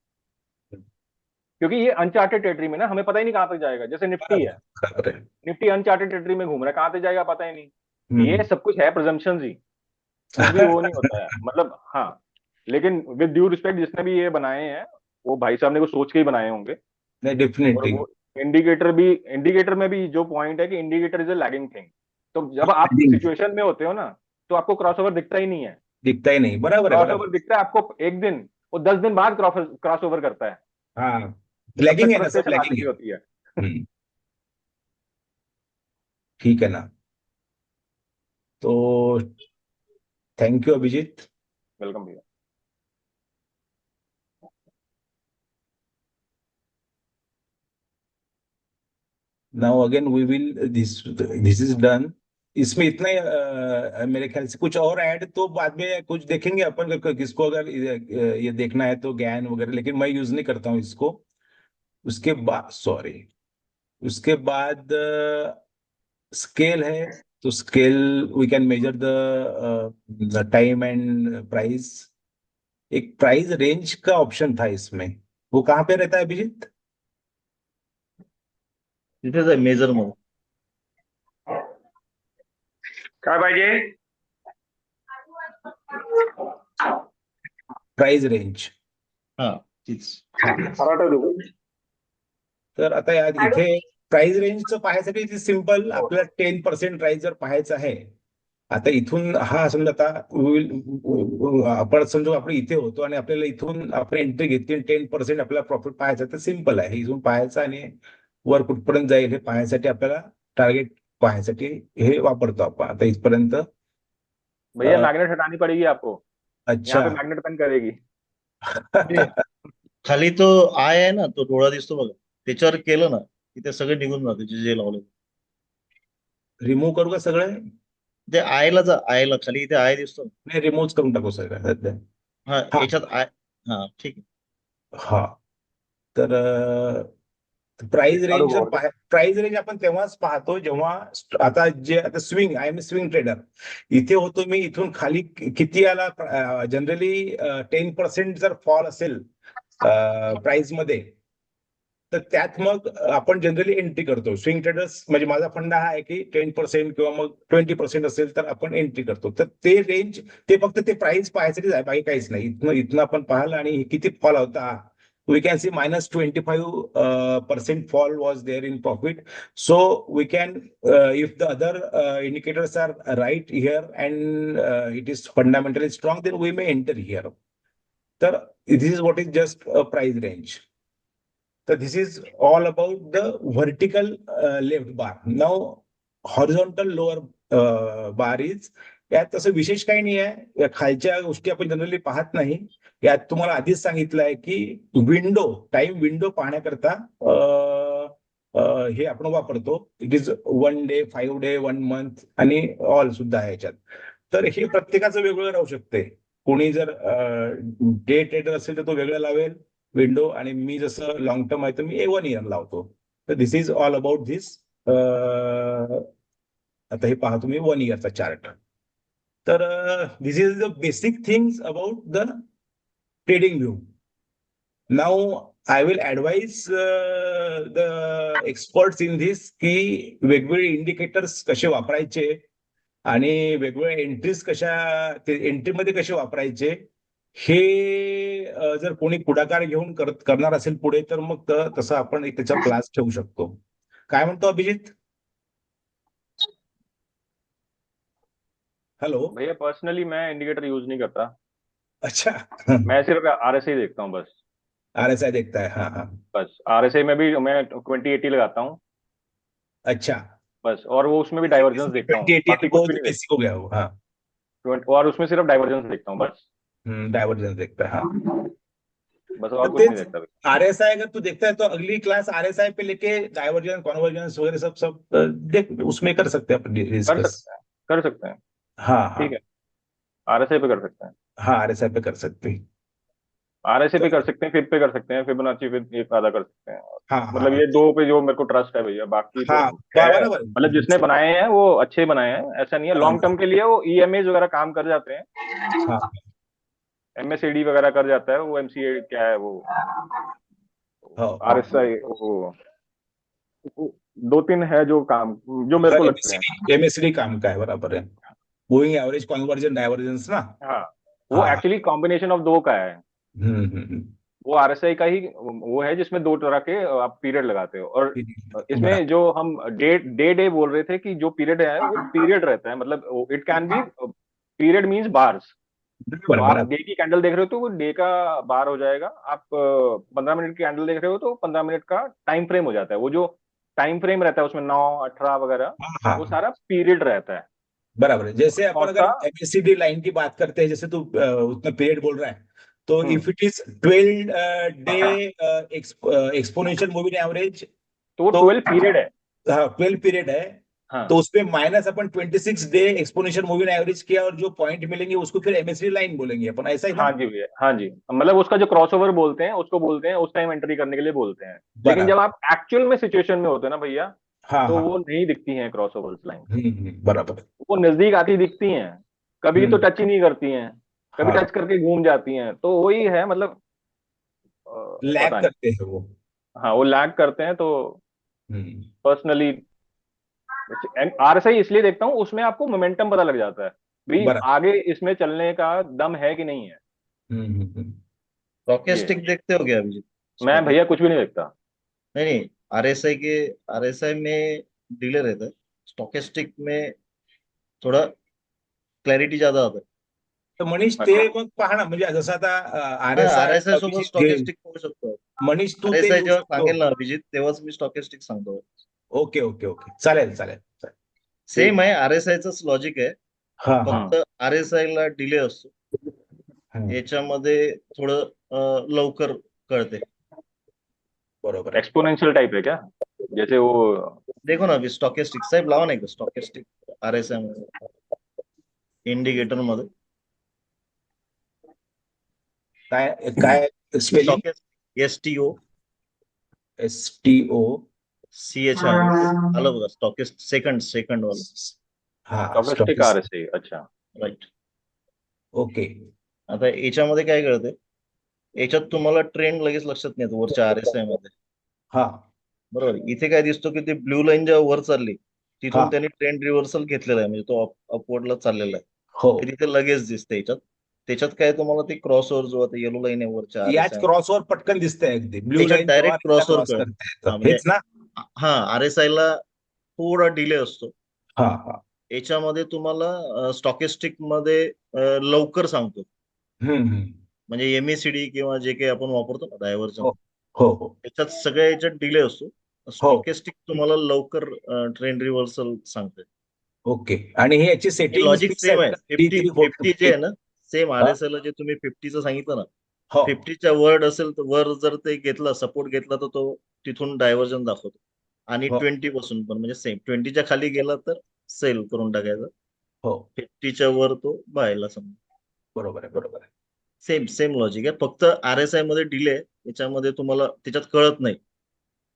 क्योंकि ये अनचार्टेड टेरिटरी में ना, हमें पता ही नहीं कहां तक जाएगा। जैसे निफ्टी बराबर है, बराबर है। निफ्टी अनचार्टेड टेरिटरी में घूम रहा है, कहां तक जाएगा पता ही नहीं। ये हम्म। सब कुछ है प्रिजम्पशंस ही, कुछ भी वो नहीं होता है मतलब। हाँ लेकिन विद ड्यू रिस्पेक्ट, जिसने भी ये बनाए हैं वो भाई साहब ने कुछ सोच के ही बनाए होंगे। नहीं, और डेफिनेटली। वो इंडिकेटर भी, इंडिकेटर में भी जो पॉइंट है कि indicator is a lagging thing. तो जब आप सिचुएशन में होते हो ना, तो आपको क्रॉसओवर दिखता ही नहीं है। दिखता ही नहीं, बराबर है, क्रॉसओवर बराबर। दिखता है आपको एक दिन, वो 10 दिन बाद क्रॉसओवर करता है। हाँ, तब लैगिंग तक है ना, सब फ्रस्ट्रेशन आ लैगिंग चुकी है। होती है। ठीक है ना? तो थैंक यू अभिजीत। वेलकम भैया। Now again we will, this is done. इसमें इतना ही, मेरे ख्याल से कुछ और ऐड तो बाद में कुछ देखेंगे अपन, किसको अगर ये देखना है तो ज्ञान वगैरह, लेकिन मैं यूज नहीं करता हूँ इसको। उसके बाद, सॉरी, उसके बाद स्केल है, तो scale we can measure the time and price. एक प्राइस रेंज का ऑप्शन था इसमें, वो कहाँ पे रहता है अभिजीत? तिथेच आहे मेजर मध्ये. काय पाहिजे? प्राइस रेंज, हा तीच. पराठा देऊ? तर आता इथे प्राइस रेंजचं पाहायसाठी इथे सिम्पल, आपल्याला 10% प्राइस जर पाहायचं आहे, आता इथून हा समजा, आता आपण समजू आपण इथे होतो आणि आपल्याला इथून आपण एंट्री घेतली, 10% आपल्याला प्रॉफिट पाहायचं, तर सिम्पल आहे, इथून पाहायचं आणि वर कुठपर्यंत जाईल हे पाहण्यासाठी आपल्याला टार्गेट पाहण्यासाठी हे वापरतो आपण आता इथपर्यंत। भैया मैग्नेट हटानी पड़ेगी आपको, अच्छा। यहाँ पे मैग्नेट पेन करेगी। ते खाली तो आय आहे ना, तो डोळा दिसतो बघा, त्याच्यावर केलं ना की ते सगळे निघून जाते जे जे लावले. रिमूव्ह करू का सगळे? ते आयला जा, आयला खाली इथे आय दिसतो ना. नाही, रिमूव्ह करून टाकू सगळं सध्या. हा हा. याच्यात आय. हा ठीक आहे. हा, तर प्राइस चालू रेंज करू. प्राइस रेंज आपण तेव्हाच पाहतो जेव्हा आता swing, I am swing trader, इथे होतो मी, इथून खाली किती आला, जनरली 10% जर फॉल असेल प्राइस मध्ये, तर त्यात मग आपण जनरली एंट्री करतो. स्विंग ट्रेडर्स म्हणजे माझा फंड हा आहे की 10% किंवा मग 20% असेल तर आपण एंट्री करतो. तर ते रेंज, ते फक्त ते प्राइस पाहायसाठीच आहे, बाकी काहीच नाही. इथनं आपण पाहिलं आणि किती फॉल होता, we can see minus 25% fall was there in profit. So we can, if the other indicators are right here and it is fundamentally strong, then we may enter here. So this is what is just a price range. So this is all about the vertical left bar. Now horizontal lower bar is, यात तसं विशेष काही नाही आहे. या खालच्या गोष्टी आपण जनरली पाहत नाही. यात तुम्हाला आधीच सांगितलं आहे की टाइम विंडो पाहण्याकरता हे आपण वापरतो. It is 1 day, 5 day, 1 month आणि ऑल सुद्धा आहे याच्यात. तर हे प्रत्येकाचं वेगवेगळं राहू शकते. कोणी जर डे ट्रेडर असेल तर तो वेगळं लावेल विंडो, आणि मी जसं लॉंग टर्म आहे तर मी 1 इयर लावतो. तर this is all about this. आता हे पहा तुम्ही 1 इयरचा चार्ट. तर this is the basic things about the trading view. Now I will advise the experts in this की वेगवेगळे इंडिकेटर्स कसे वापरायचे आणि वेगवेगळ्या एंट्रीज एंट्रीमध्ये कसे वापरायचे, हे जर कोणी पुढाकार घेऊन करणार असेल पुढे, तर मग तसं आपण एक त्याचा क्लास ठेवू शकतो. काय म्हणतो अभिजित? हेलो भैया पर्सनली मैं इंडिकेटर यूज नहीं करता, अच्छा. मैं सिर्फ आरएसआई देखता हूँ बस. आरएसआई देखता है, हाँ हाँ. बस आरएसआई में भी मैं 2080 लगाता हूँ अच्छा, बस, और वो उसमें भी डाइवर्जेंस देखता हूँ, 2080 बाकी कुछ बहुत भी नहीं बेसिक हो गया वो. हाँ, देखता. और उसमें सिर्फ डाइवर्जेंस देखता हूँ बस. डाइवर्जेंस देखता है. हाँ, बस तो और कुछ नहीं देखता भैया. आरएसआई अगर तू देखता है तो अगली क्लास आरएसआई पे लेके डाइवर्जेंस, कॉन्वर्जेंस वगैरह सब सब देख, उसमें कर सकते हैं अपन कर डिस्कस. सकते हैं, कर सकते हैं. हाँ हाँ ठीक है, आरएसआई पे कर सकते हैं. हाँ, आरएसआई पे कर सकते हैं. आरएसआई पे तो कर सकते हैं, फिब पे कर सकते हैं, फिबोनाची पे एक आधा कर सकते हैं. हाँ मतलब हाँ ये दो पे जो मेरे को ट्रस्ट है भैया, बाकी तो हाँ, है, बराबर. मतलब जिसने बनाए हैं वो अच्छे बनाए हैं, ऐसा नहीं है. लॉन्ग टर्म के लिए वो ईएमएज वगैरह काम कर जाते हैं, हाँ एमएसईडी वगैरह कर जाता है, वो एमसीए क्या है वो, हाँ, आरएसआई, वो 2-3 है जो काम, जो मेरे को लगते हैं. एमएसडी काम का है, बराबर है. मूविंग एवरेज, कन्वर्जन, डाइवर्जेंस ना. हाँ, वो हाँ. एक्चुअली कॉम्बिनेशन ऑफ दो का है. हम्म. वो आरएसआई का ही वो है जिसमें दो तरह के आप पीरियड लगाते हो. और बराबर. इसमें जो हम डे बोल रहे थे कि जो पीरियड है वो पीरियड रहता है, मतलब it can be, period means bars. बराबर, बार बराबर. डे की कैंडल देख रहे हो तो वो डे का बार हो जाएगा. आप 15 मिनट की कैंडल देख रहे हो तो 15 मिनट का टाइम फ्रेम हो जाता है. वो जो टाइम फ्रेम रहता है उसमें 9, 18 वगैरह, हाँ वो हाँ, सारा पीरियड रहता है. बराबर है. जैसे अपन कौन सा? अगर एमएससीडी लाइन की बात करते हैं, जैसे तू उतना पीरियड बोल रहा है, तो हम्म, if it is 12 day exponential moving average, तो वो तो 12 पीरियड है. 12 पीरियड है, हाँ तो उसपे माइनस अपन 26 डे एक्सपोनेंशियल मूविंग एवरेज किया, और जो पॉइंट मिलेंगे उसको फिर एमएसडी लाइन बोलेंगे अपन, ऐसा ही ना. हाँ जी भैया, हाँ जी, मतलब उसका जो क्रॉसओवर बोलते हैं उसको बोलते हैं, उस टाइम एंट्री करने के लिए बोलते हैं. लेकिन जब बराबर. आप एक्चुअल में सिचुएशन में होते हैं ना भैया, हाँ तो हाँ. वो नहीं दिखती हैं क्रॉसओवर्स लाइन. बराबर. वो नजदीक आती दिखती हैं, कभी तो टच ही नहीं करती हैं, कभी हाँ, टच करके घूम जाती हैं. तो वही है, मतलब लैग पता नहीं. करते हैं वो. हाँ, वो लैग करते हैं. तो हम्म. पर्सनली आरएसआई इसलिए देखता हूँ, उसमें आपको मोमेंटम पता लग जाता है भाई, बराबर. आगे इसमें चलने का दम है कि नहीं है. स्टॉकेस्टिक देखते हो क्या अभिजीत? मैं भैया कुछ भी नहीं देखता. नहीं नहीं, आरएसआई में डिले रहता है, स्टॉकेस्टिक में थोड़ा क्लॅरिटी ज्यादा होता है. तर मनीष, ते मग पहा ना, म्हणजे जसं आता आरएसआई सोबत अभिजित घेईल. स्टॉकेस्टिक होऊ शकतो. मनीष, तू ते आरएसआई येऊ जेव्हा शकतो. सांगेल ना अभिजित, तेव्हाच मी स्टॉकेस्टिक सांगतो. ओके ओके ओके, चालेल चालेल चालेल. सेम आहे, आरएसआयच लॉजिक आहे, हा हा. फक्त आरएसआई ला डिले असतो, याच्यामध्ये थोडं लवकर कळते. बरोबर आहे. एक्सपोनेंशियल टाइप है क्या, जैसे वो? देखो ना अभी स्टॉकेस्टिक साहेब लावा नाही का, स्टॉकेस्टिक आरएसआई मध्ये इंडिकेटर मध्ये काय काय स्पेलिंग? STO STO. CHI आलं बघा, स्टॉकिस्ट सेकंड वाला. हा, स्टॉकेस्टिक स्टॉकिस्ट. आरएसआई. अच्छा. राईट. ओके. आता याच्यामध्ये काय कळतंय, याच्यात तुम्हाला ट्रेंड लगेच लक्षात नाही येत वरच्या RSI मध्ये. हा बरोबर. इथे काय दिसतो की ती ब्ल्यू लाईन जेव्हा वर चालली हा. तिथून त्यांनी ट्रेंड रिव्हर्सल घेतलेला आहे, म्हणजे तो अपवर्डला चाललेला आहे. हो, ते तिथे लगेच दिसते याच्यात. त्याच्यात काय तुम्हाला ते क्रॉसओव्हर जो आता येलो लाईन आहे वरच्या याच RSI क्रॉसवर पटकन दिसतंय अगदी. ब्ल्यू त्याच्यात लाईन डायरेक्ट क्रॉसओव्हर क्रॉस कळत. करता हा येतं, म्हणजे हेच ना? हा, RSI ला थोडा डिले असतो. हा हा. याच्यामध्ये तुम्हाला स्टॉकेस्टिक मध्ये लवकर सांगतो. हम्म. म्हणजे MACD किंवा जे काही आपण वापरतो ना डायव्हर्जन, हो हो हो त्याच्यात सगळ्या याच्यात डिले असतो. हो. स्टॉकेस्टिक तुम्हाला लवकर ट्रेंड रिव्हर्सल सांगते. ओके. आणि हे याची हे सेटिंग लॉजिक फिक्स सेम आहेत आहे. का? 50 T3 50 जे 450. आहे ना, सेम हा? RSI ला जे तुम्ही 50चं सांगितलं ना, हो 50च्या वर्ड असेल तर वर जर ते घेतला, सपोर्ट घेतला, तर तो तिथून डायव्हर्जन दाखवतो. आणि हो 20 पासून पण म्हणजे सेम 20च्या खाली गेला तर सेल करून टाकायचा, हो. 50च्या वर तो बायला समजा. बरोबर आहे, बरोबर आहे. सेम लॉजिक आहे. फक्त RSI मध्ये डिले आहे, याच्यामध्ये तुम्हाला त्याच्यात कळत नाही.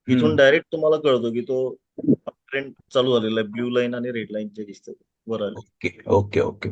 इथून डायरेक्ट तुम्हाला कळतो की तो ट्रेंड चालू झालेला आहे. ब्ल्यू लाईन आणि रेड लाईन जे दिसतात वर आले. Okay okay okay.